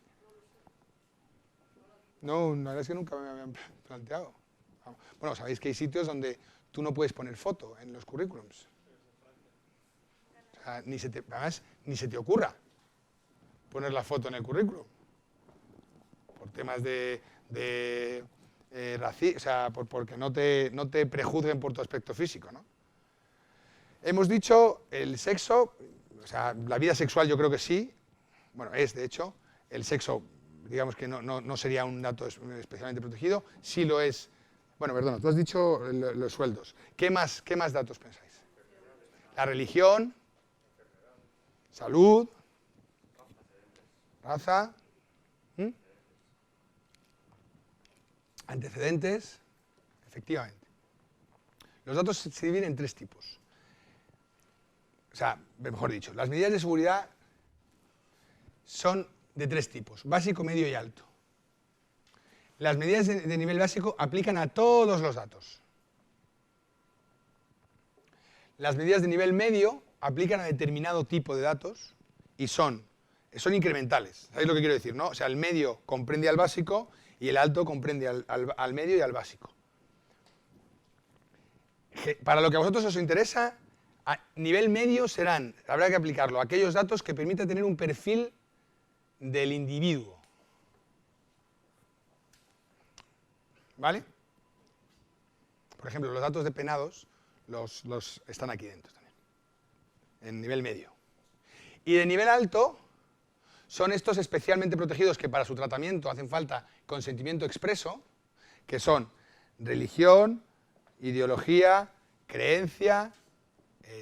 No, la verdad es que nunca me habían planteado. Bueno, sabéis que hay sitios donde tú no puedes poner foto en los currículums. O sea, además, ni se te ocurra poner la foto en el currículum. Por temas de racismo, o sea, porque no te prejuzguen por tu aspecto físico, ¿no? Hemos dicho el sexo, o sea, la vida sexual yo creo que sí, bueno, es de hecho, el sexo, digamos que no sería un dato especialmente protegido, sí lo es. Bueno, perdona, tú has dicho los sueldos. ¿Qué más datos pensáis? La religión, salud, raza, antecedentes, efectivamente. Los datos se dividen en 3 tipos. O sea, mejor dicho, las medidas de seguridad son de 3 tipos, básico, medio y alto. Las medidas de nivel básico aplican a todos los datos. Las medidas de nivel medio aplican a determinado tipo de datos y son incrementales. ¿Sabéis lo que quiero decir, no? O sea, el medio comprende al básico y el alto comprende al medio y al básico. Para lo que a vosotros os interesa, a nivel medio habrá que aplicarlo a aquellos datos que permitan tener un perfil del individuo. ¿Vale? Por ejemplo, los datos de penados los están aquí dentro también, en nivel medio. Y de nivel alto son estos especialmente protegidos que para su tratamiento hacen falta consentimiento expreso, que son religión, ideología, creencia,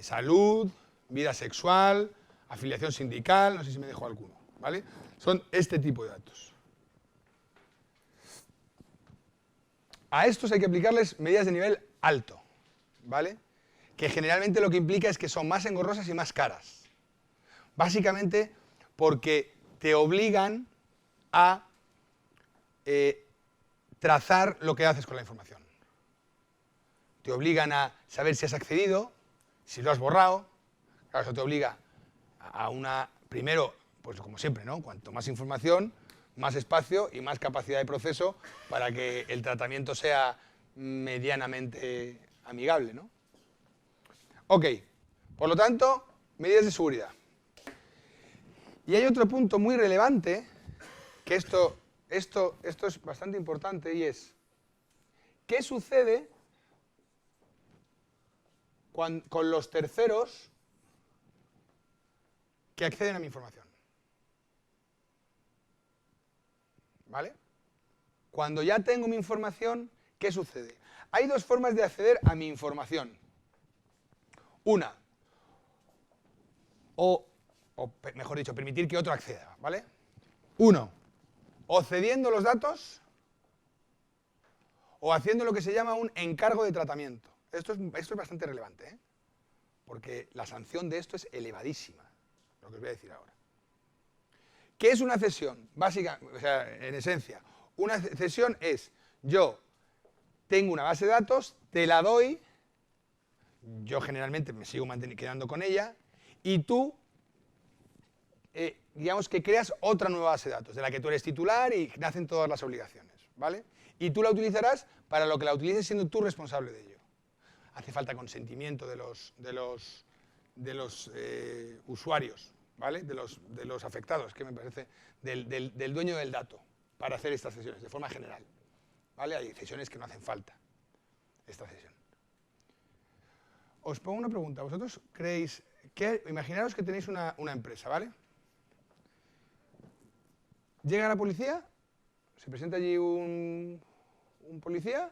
salud, vida sexual, afiliación sindical, no sé si me dejo alguno, ¿vale? Son este tipo de datos. A estos hay que aplicarles medidas de nivel alto, ¿vale? Que generalmente lo que implica es que son más engorrosas y más caras. Básicamente porque te obligan a trazar lo que haces con la información. Te obligan a saber si has accedido, si lo has borrado. Claro, eso te obliga a primero, pues como siempre, ¿no? Cuanto más información, más espacio y más capacidad de proceso para que el tratamiento sea medianamente amigable, ¿no? Ok, por lo tanto, medidas de seguridad. Y hay otro punto muy relevante, que esto es bastante importante, y es, ¿qué sucede con los terceros que acceden a mi información? ¿Vale? Cuando ya tengo mi información, ¿qué sucede? Hay 2 formas de acceder a mi información. Una, o mejor dicho, permitir que otro acceda, ¿vale? Uno, o cediendo los datos, o haciendo lo que se llama un encargo de tratamiento. Esto es bastante relevante, ¿eh? Porque la sanción de esto es elevadísima, lo que os voy a decir ahora. ¿Qué es una cesión? Básica, o sea, en esencia, una cesión es, yo tengo una base de datos, te la doy, yo generalmente me sigo quedando con ella, y tú, digamos que creas otra nueva base de datos, de la que tú eres titular y nacen todas las obligaciones, ¿vale? Y tú la utilizarás para lo que la utilices siendo tú responsable de ello. Hace falta consentimiento de los usuarios, ¿vale? De los afectados, que me parece, del dueño del dato, para hacer estas cesiones, de forma general, ¿vale? Hay cesiones que no hacen falta, esta cesión. Os pongo una pregunta, ¿vosotros creéis que, imaginaros que tenéis una empresa, ¿vale? Llega la policía, se presenta allí un policía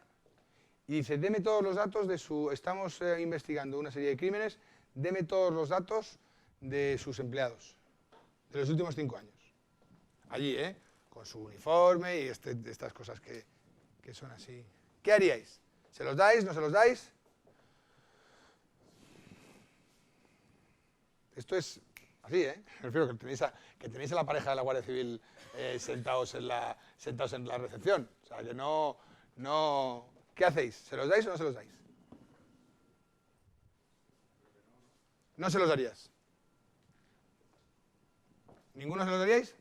y dice, deme todos los datos estamos investigando una serie de crímenes, deme todos los datos de sus empleados, de los últimos 5 años. Allí, con su uniforme y estas cosas que son así. ¿Qué haríais? ¿Se los dais? ¿No se los dais? Esto es así, Me refiero que tenéis a la pareja de la Guardia Civil sentados en la recepción. O sea, que no... ¿Qué hacéis? ¿Se los dais o no se los dais? No se los darías. ¿Ninguno se lo daríais?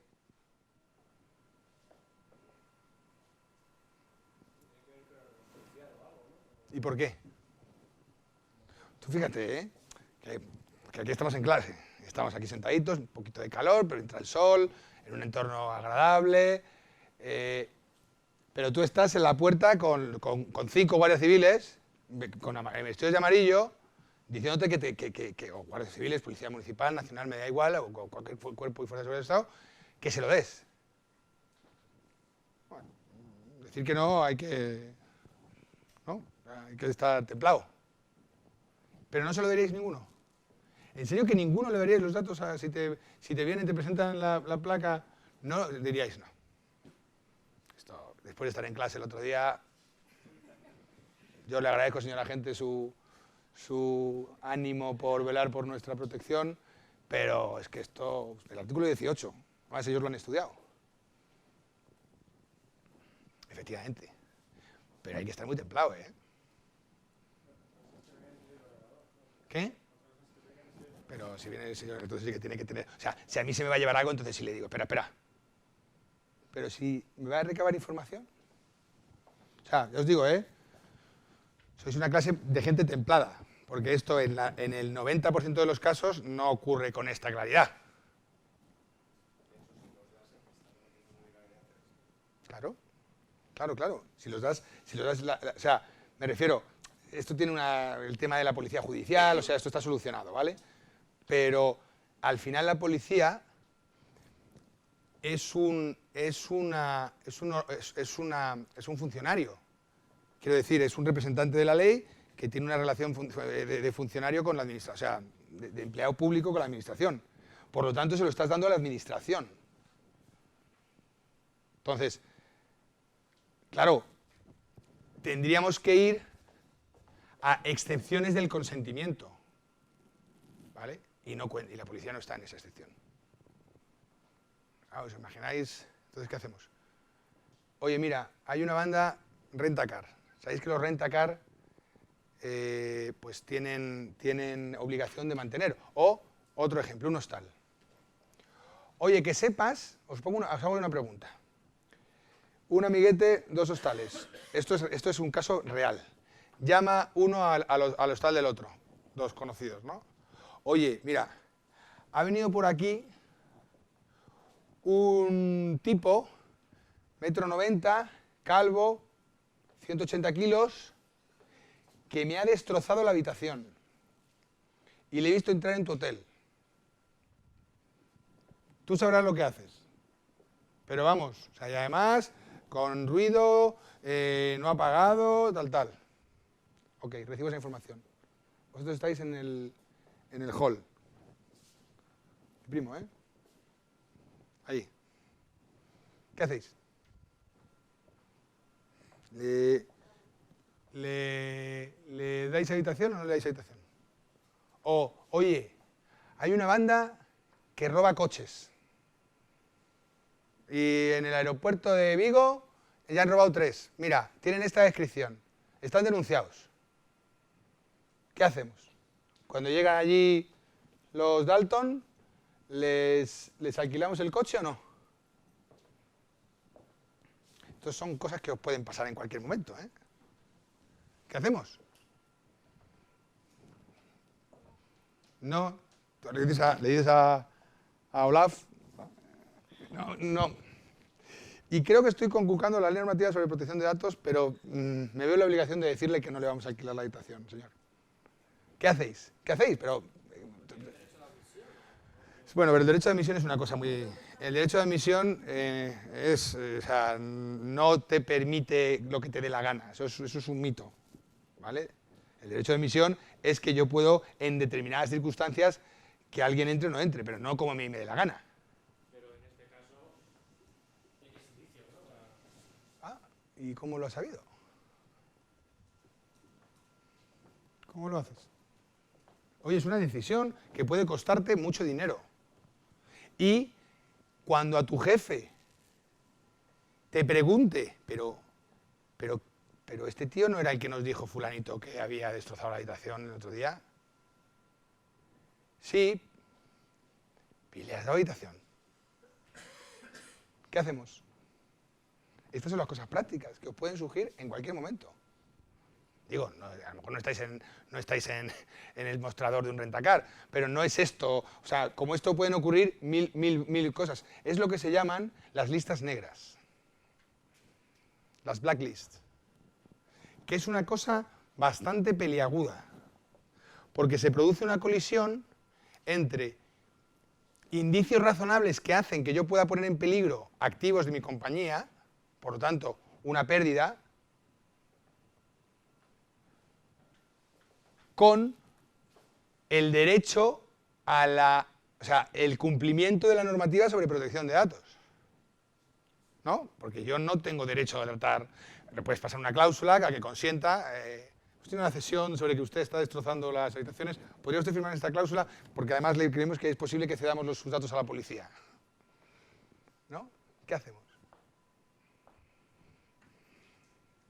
¿Y por qué? Tú fíjate, ¿eh? Que aquí estamos en clase. Estamos aquí sentaditos, un poquito de calor, pero entra el sol, en un entorno agradable. Pero tú estás en la puerta con 5 guardias civiles, vestidos de amarillo, diciéndote o guardias civiles, policía municipal, nacional, me da igual, o cualquier cuerpo y fuerza de seguridad del Estado, que se lo des. Bueno, decir que no hay que estar templado. Pero no se lo daríais ninguno. ¿En serio que ninguno le daríais los datos si te vienen y te presentan la placa? No diríais no. Esto, después de estar en clase el otro día, yo le agradezco, señor agente, su ánimo por velar por nuestra protección, pero es que esto, el artículo 18, además ellos lo han estudiado. Efectivamente. Pero hay que estar muy templado, ¿eh? ¿Qué? Pero si viene el señor, entonces sí que tiene que tener... O sea, si a mí se me va a llevar algo, entonces sí le digo, espera. Pero si me va a recabar información... O sea, ya os digo, sois una clase de gente templada, porque esto en el 90% de los casos no ocurre con esta claridad. Claro. Si los das o sea, me refiero, esto tiene el tema de la policía judicial, o sea, esto está solucionado, ¿vale? Pero al final la policía es un funcionario. Quiero decir, es un representante de la ley que tiene una relación de funcionario con la administración, o sea, de empleado público con la administración. Por lo tanto, se lo estás dando a la administración. Entonces, claro, tendríamos que ir a excepciones del consentimiento, ¿vale? Y la policía no está en esa excepción. ¿Os imagináis? Entonces, ¿qué hacemos? Oye, mira, hay una banda Rentacar. ¿Sabéis que los Rentacar pues tienen obligación de mantener? O, otro ejemplo, un hostal. Oye, que sepas, os hago una pregunta. Un amiguete, 2 hostales. Esto es un caso real. Llama uno al hostal del otro, 2 conocidos, ¿no? Oye, mira, ha venido por aquí un tipo, 1,90 m, calvo, 180 kilos, que me ha destrozado la habitación. Y le he visto entrar en tu hotel. Tú sabrás lo que haces. Pero vamos, o sea, y además, con ruido, no apagado, tal. Ok, recibo esa información. Vosotros estáis en el hall. Primo, ¿eh? Ahí. ¿Qué hacéis? ¿Le dais habitación o no le dais habitación? O, oye, hay una banda que roba coches. Y en el aeropuerto de Vigo ya han robado 3. Mira, tienen esta descripción. Están denunciados. ¿Qué hacemos? Cuando llegan allí los Dalton, ¿les alquilamos el coche o no? Estas son cosas que os pueden pasar en cualquier momento, ¿eh? ¿Qué hacemos? No. Le dices a Olaf. No. Y creo que estoy conculcando la ley normativa sobre protección de datos, pero me veo la obligación de decirle que no le vamos a alquilar la habitación, señor. ¿Qué hacéis? Pero bueno, pero el derecho de admisión es una cosa muy... El derecho de admisión o sea, no te permite lo que te dé la gana. Eso es un mito, ¿vale? El derecho de admisión es que yo puedo, en determinadas circunstancias, que alguien entre o no entre, pero no como a mí me dé la gana. Pero en este caso, tienes indicios, ¿no? Ah, ¿y cómo lo has sabido? ¿Cómo lo haces? Oye, es una decisión que puede costarte mucho dinero. Y cuando a tu jefe te pregunte, pero este tío no era el que nos dijo fulanito que había destrozado la habitación el otro día. Sí, y le has dado habitación. ¿Qué hacemos? Estas son las cosas prácticas que os pueden surgir en cualquier momento. Digo, no, a lo mejor no estáis en el mostrador de un rentacar, pero no es esto. O sea, como esto pueden ocurrir mil cosas. Es lo que se llaman las listas negras. Las blacklists. Que es una cosa bastante peliaguda. Porque se produce una colisión entre indicios razonables que hacen que yo pueda poner en peligro activos de mi compañía, por lo tanto, una pérdida, con el derecho a el cumplimiento de la normativa sobre protección de datos. ¿No? Porque yo no tengo derecho a tratar, le puedes pasar una cláusula que consienta, usted tiene una cesión sobre que usted está destrozando las habitaciones, ¿podría usted firmar esta cláusula? Porque además le creemos que es posible que cedamos sus datos a la policía. ¿No? ¿Qué hacemos?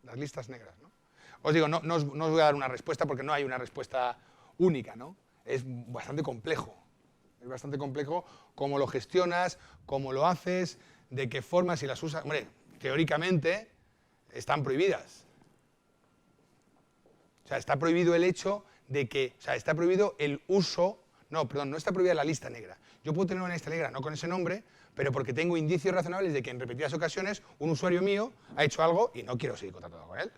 Las listas negras, ¿no? Os digo, no os voy a dar una respuesta porque no hay una respuesta única, ¿no? Es bastante complejo. Es bastante complejo cómo lo gestionas, cómo lo haces, de qué forma, si las usas. Hombre, teóricamente están prohibidas. O sea, está prohibido el hecho de que, o sea, está prohibido el uso, no está prohibida la lista negra. Yo puedo tener una lista negra, no con ese nombre, pero porque tengo indicios razonables de que en repetidas ocasiones un usuario mío ha hecho algo y no quiero seguir contratado con él.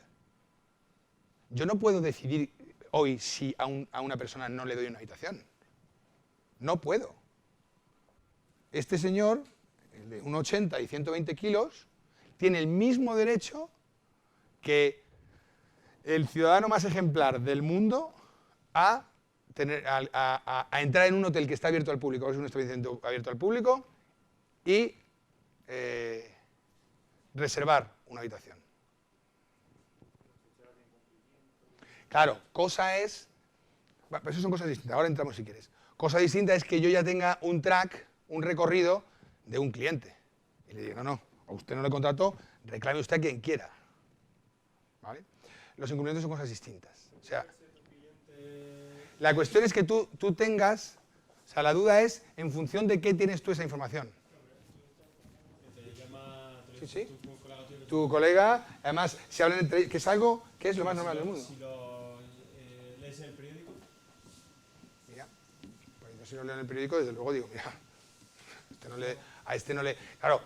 Yo no puedo decidir hoy si a una persona no le doy una habitación. No puedo. Este señor, el de 1,80 y 120 kilos, tiene el mismo derecho que el ciudadano más ejemplar del mundo a entrar en un hotel que está abierto al público, es un establecimiento abierto al público, y reservar una habitación. Claro, cosa es... Bueno, pero eso son cosas distintas, ahora entramos si quieres. Cosa distinta es que yo ya tenga un track, un recorrido de un cliente. Y le digo, no, a usted no le contrató, reclame usted a quien quiera. ¿Vale? Los incumplimientos son cosas distintas. O sea, la cuestión es que tú tengas... O sea, la duda es en función de qué tienes tú esa información. Sí, sí. Tu colega, además, si hablan entre que es algo que es lo más normal del mundo. Si lo lees en el periódico. Mira, pues yo si no leo en el periódico, desde luego digo, mira, a este no le... Claro,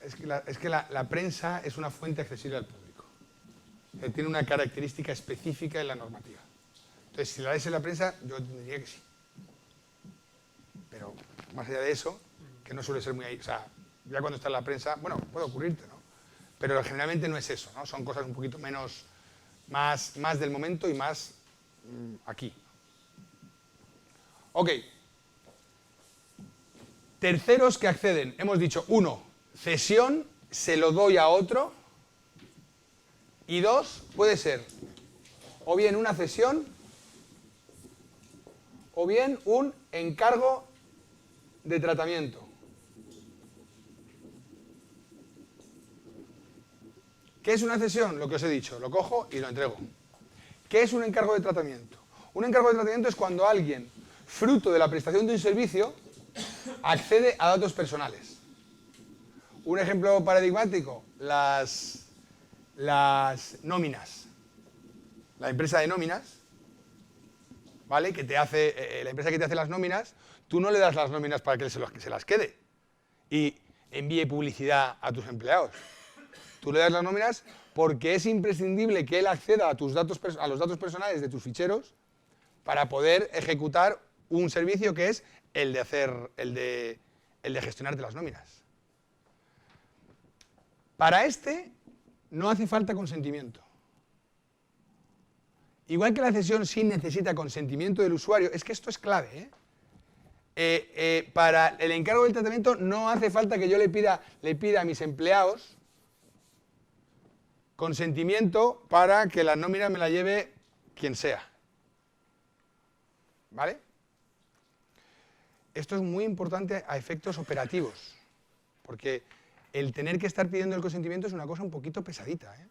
es que la prensa es una fuente accesible al público. Tiene una característica específica en la normativa. Entonces, si la lees en la prensa, yo diría que sí. Pero, más allá de eso, que no suele ser muy ahí, o sea, ya cuando está en la prensa, bueno, puede ocurrirte, ¿no? Pero generalmente no es eso, ¿no? Son cosas un poquito menos, más del momento y más aquí. Ok. Terceros que acceden. Hemos dicho, 1, cesión, se lo doy a otro. Y 2, puede ser o bien una cesión o bien un encargo de tratamiento. ¿Qué es una cesión? Lo que os he dicho, lo cojo y lo entrego. ¿Qué es un encargo de tratamiento? Un encargo de tratamiento es cuando alguien, fruto de la prestación de un servicio, accede a datos personales. Un ejemplo paradigmático, las nóminas. La empresa de nóminas, ¿vale? Que te hace, la empresa que te hace las nóminas, tú no le das las nóminas para que él se las quede y envíe publicidad a tus empleados. Tú le das las nóminas porque es imprescindible que él acceda a los datos personales de tus ficheros para poder ejecutar un servicio que es el de gestionarte las nóminas. Para este no hace falta consentimiento. Igual que la cesión sí necesita consentimiento del usuario, es que esto es clave, para el encargo del tratamiento no hace falta que yo le pida a mis empleados consentimiento para que la nómina me la lleve quien sea. ¿Vale? Esto es muy importante a efectos operativos, porque el tener que estar pidiendo el consentimiento es una cosa un poquito pesadita, ¿eh?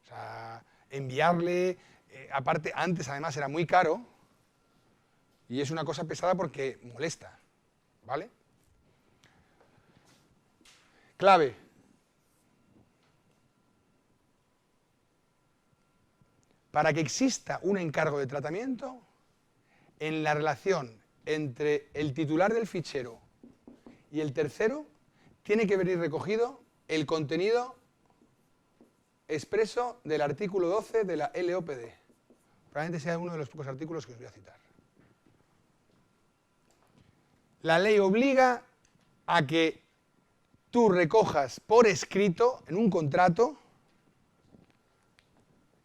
O sea, enviarle, aparte, antes además era muy caro, y es una cosa pesada porque molesta, ¿vale? Clave. Para que exista un encargo de tratamiento, en la relación entre el titular del fichero y el tercero, tiene que venir recogido el contenido expreso del artículo 12 de la LOPD. Probablemente sea uno de los pocos artículos que os voy a citar. La ley obliga a que tú recojas por escrito, en un contrato,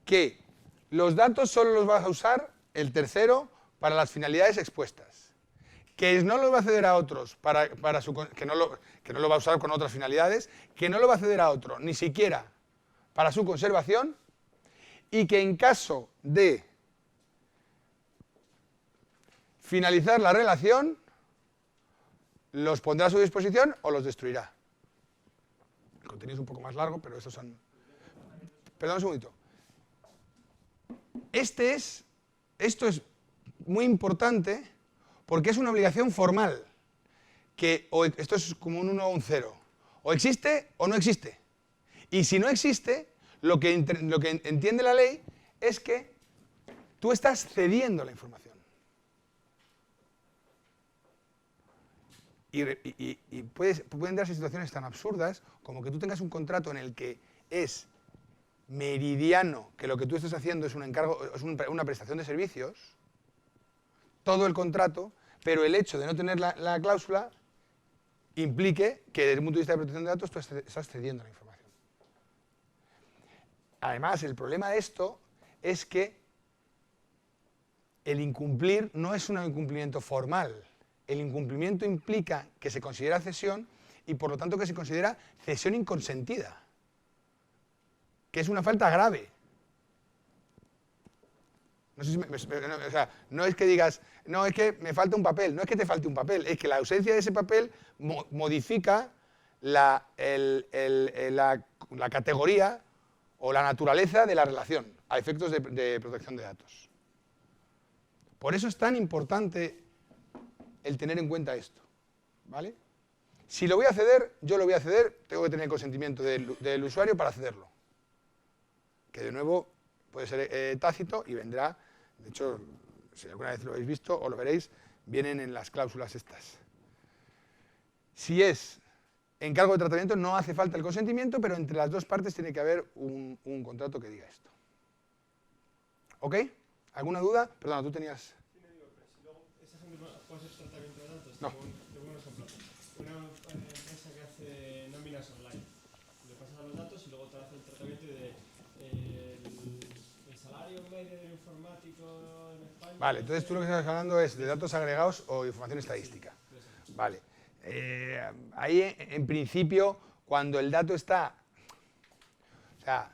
que los datos solo los vas a usar el tercero para las finalidades expuestas. Que no los va a ceder a otros, que no lo va a usar con otras finalidades, que no lo va a ceder a otro, ni siquiera para su conservación, y que en caso de finalizar la relación, los pondrá a su disposición o los destruirá. El contenido es un poco más largo, pero estos son... Perdón un segundito. Esto es muy importante porque es una obligación formal, esto es como un 1 o un 0. O existe o no existe. Y si no existe, lo que entiende la ley es que tú estás cediendo la información. Y pueden darse situaciones tan absurdas como que tú tengas un contrato en el que es meridiano que lo que tú estés haciendo es un encargo, es una prestación de servicios, todo el contrato, pero el hecho de no tener la cláusula implique que desde el punto de vista de protección de datos tú estás cediendo la información. Además, el problema de esto es que el incumplir no es un incumplimiento formal. El incumplimiento implica que se considera cesión y por lo tanto que se considera cesión inconsentida, que es una falta grave. No sé si o sea, no es que digas, no, es que me falta un papel, no es que te falte un papel, es que la ausencia de ese papel modifica la categoría o la naturaleza de la relación a efectos de protección de datos. Por eso es tan importante el tener en cuenta esto, ¿vale? Si lo voy a ceder, yo lo voy a ceder, tengo que tener el consentimiento del usuario para cederlo. Que de nuevo puede ser tácito y vendrá, de hecho, si alguna vez lo habéis visto o lo veréis, vienen en las cláusulas estas. Si es encargo de tratamiento, no hace falta el consentimiento, pero entre las dos partes tiene que haber un contrato que diga esto. ¿Ok? ¿Alguna duda? Perdona, tú tenías... ¿Puede ser tratamiento de datos? No. Tengo un ejemplo. Una empresa que hace nóminas online. Le pasas los datos y luego te hace el tratamiento de el salario medio del informático en España. Vale, entonces tú lo que estás hablando es de datos agregados o información estadística. Vale. Ahí, en principio, cuando el dato está... O sea,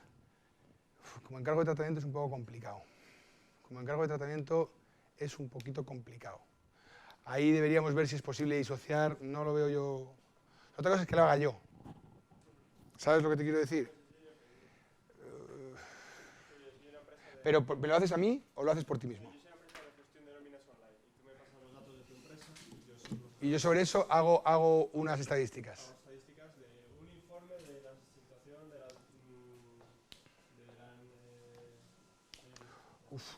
como encargo de tratamiento es un poco complicado. Como encargo de tratamiento es un poquito complicado. Ahí deberíamos ver si es posible disociar, no lo veo yo. Otra cosa es que lo haga yo. ¿Sabes lo que te quiero decir? Pero ¿me lo haces a mí o lo haces por ti mismo? Yo soy una empresa de gestión de nóminas online y tú me pasas los datos de tu empresa Y yo sobre eso hago unas estadísticas. hago estadísticas de un informe de la situación de la...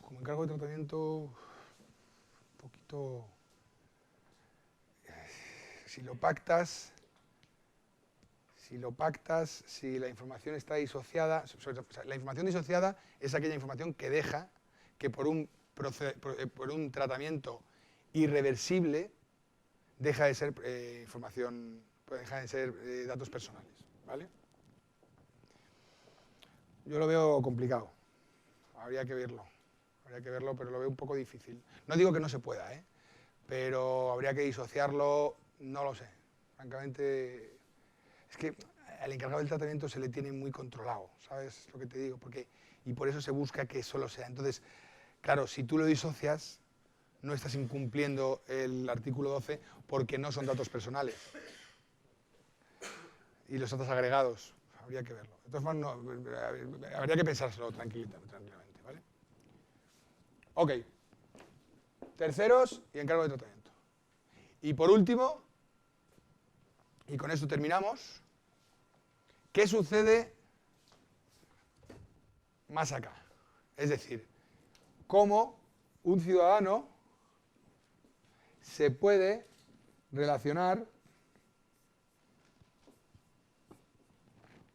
Como encargo de tratamiento, un poquito... Si lo pactas, si la información está disociada, la información disociada es aquella información que deja que por un tratamiento irreversible deja de ser información, deja de ser datos personales, ¿vale? Yo lo veo complicado, habría que verlo, pero lo veo un poco difícil. No digo que no se pueda, pero habría que disociarlo. No lo sé, francamente, es que al encargado del tratamiento se le tiene muy controlado, ¿sabes lo que te digo? Y por eso se busca que solo sea. Entonces, claro, si tú lo disocias, no estás incumpliendo el artículo 12 porque no son datos personales. Y los datos agregados, habría que verlo. De todas formas, habría que pensárselo tranquilamente, ¿vale? Ok. Terceros y encargo de tratamiento. Y por último, y con esto terminamos, ¿Qué sucede más acá? Es decir, cómo un ciudadano se puede relacionar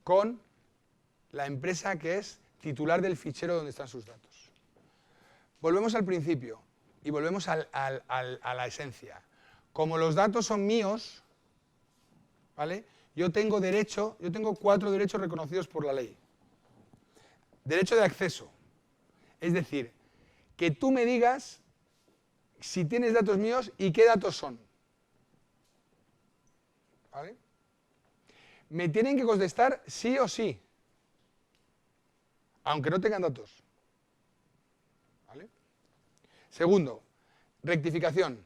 con la empresa que es titular del fichero donde están sus datos. Volvemos al principio y volvemos a la esencia. Como los datos son míos, ¿vale? Yo tengo 4 derechos reconocidos por la ley. Derecho de acceso, es decir, que tú me digas si tienes datos míos y qué datos son. ¿Vale? Me tienen que contestar sí o sí, aunque no tengan datos. ¿Vale? Segundo, rectificación.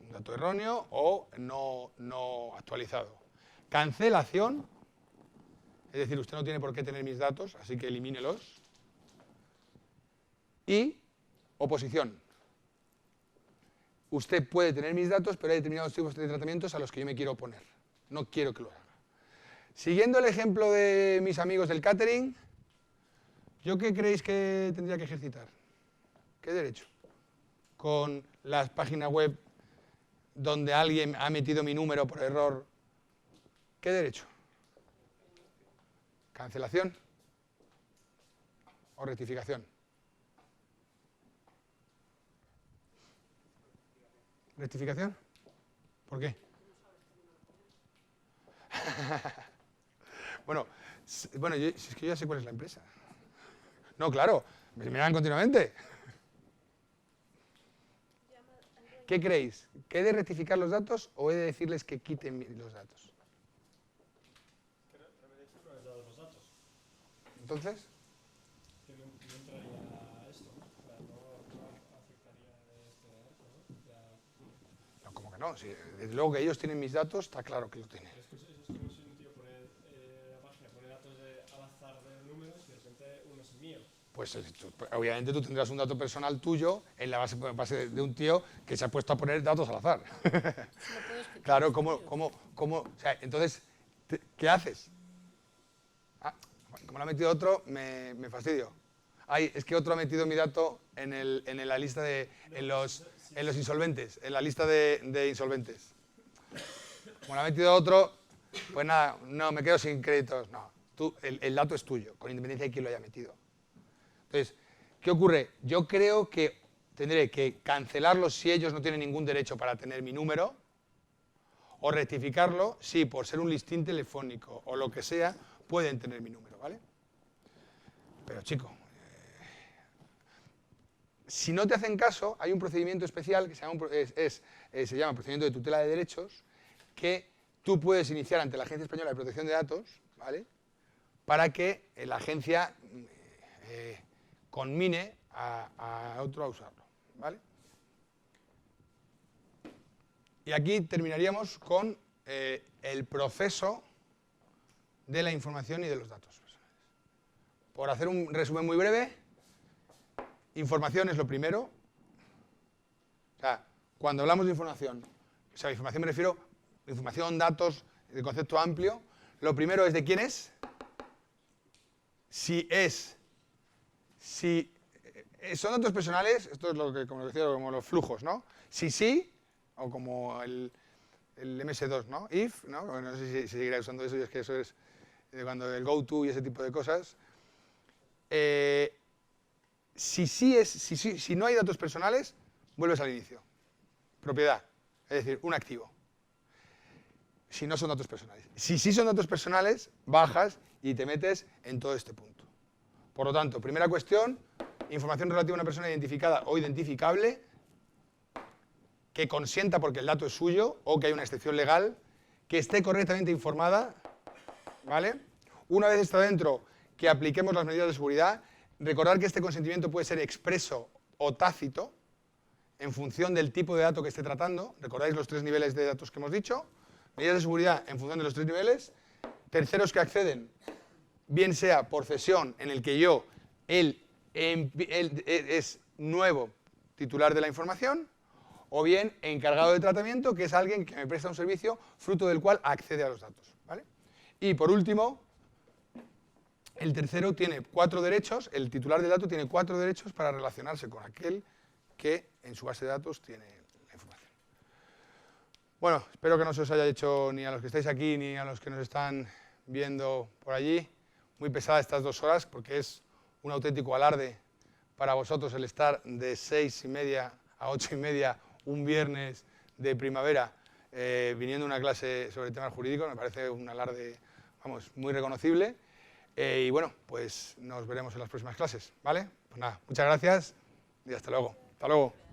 Un dato erróneo o no actualizado. Cancelación, es decir, usted no tiene por qué tener mis datos, así que elimínelos. Y oposición. Usted puede tener mis datos, pero hay determinados tipos de tratamientos a los que yo me quiero oponer. No quiero que lo haga. Siguiendo el ejemplo de mis amigos del catering, ¿yo qué creéis que tendría que ejercitar? ¿Qué derecho? Con las páginas web donde alguien ha metido mi número por error, ¿qué derecho? ¿Cancelación o rectificación? ¿Rectificación? ¿Por qué? Bueno, es que yo ya sé cuál es la empresa. No, claro, me miran continuamente. ¿Qué creéis? ¿Que he de rectificar los datos o he de decirles que quiten los datos? Entonces, Que no entraría a esto, ¿no? O sea, no afectaría este derecho, ¿no? Ya. no, ¿cómo que no? Si, desde luego que ellos tienen mis datos, está claro que lo tienen. Es como si un tío pone la página, pone datos al azar de números y de repente uno es mío. Pues obviamente tú tendrás un dato personal tuyo en la base de un tío que se ha puesto a poner datos al azar. Claro, o sea, entonces, ¿qué haces? Como lo ha metido otro, me fastidio. Ay, es que otro ha metido mi dato en la lista en los insolventes, en la lista de insolventes. Como lo ha metido otro, pues nada, no, me quedo sin créditos. No, el dato es tuyo, con independencia de quién lo haya metido. Entonces, ¿qué ocurre? Yo creo que tendré que cancelarlo si ellos no tienen ningún derecho para tener mi número, o rectificarlo si por ser un listín telefónico o lo que sea, pueden tener mi número, ¿vale? Pero chico, si no te hacen caso, hay un procedimiento especial que se llama procedimiento de tutela de derechos, que tú puedes iniciar ante la Agencia Española de Protección de Datos, ¿vale? Para que la agencia conmine a otro a usarlo, ¿vale? Y aquí terminaríamos con el proceso de la información y de los datos personales. Por hacer un resumen muy breve, información es lo primero. O sea, cuando hablamos de información, o sea, información me refiero a información, datos, de concepto amplio. Lo primero es de quién es. Si son datos personales, esto es lo que, como decía, como los flujos, ¿no? Si sí, o como el MS2, ¿no? If, ¿no? Bueno, no sé si seguirá usando eso, y es que eso es cuando el go-to y ese tipo de cosas. Si no hay datos personales, vuelves al inicio. Propiedad, es decir, un activo. Si no son datos personales. Si sí son datos personales, bajas y te metes en todo este punto. Por lo tanto, primera cuestión, información relativa a una persona identificada o identificable que consienta porque el dato es suyo o que hay una excepción legal, que esté correctamente informada, ¿vale? Una vez está dentro, que apliquemos las medidas de seguridad. Recordar que este consentimiento puede ser expreso o tácito en función del tipo de dato que esté tratando. ¿Recordáis los 3 niveles de datos que hemos dicho? Medidas de seguridad en función de los 3 niveles. Terceros que acceden, bien sea por cesión, en el que él es nuevo titular de la información, o bien encargado de tratamiento, que es alguien que me presta un servicio fruto del cual accede a los datos, ¿vale? Y por último, el tercero tiene 4 derechos, el titular del dato tiene 4 derechos para relacionarse con aquel que en su base de datos tiene la información. Bueno, espero que no se os haya hecho ni a los que estáis aquí ni a los que nos están viendo por allí muy pesada estas 2 horas, porque es un auténtico alarde para vosotros el estar de 6:30 a 8:30 un viernes de primavera viniendo a una clase sobre temas jurídicos. Me parece un alarde, vamos, muy reconocible. Y bueno, pues nos veremos en las próximas clases, ¿vale? Pues nada, muchas gracias y hasta luego. Hasta luego.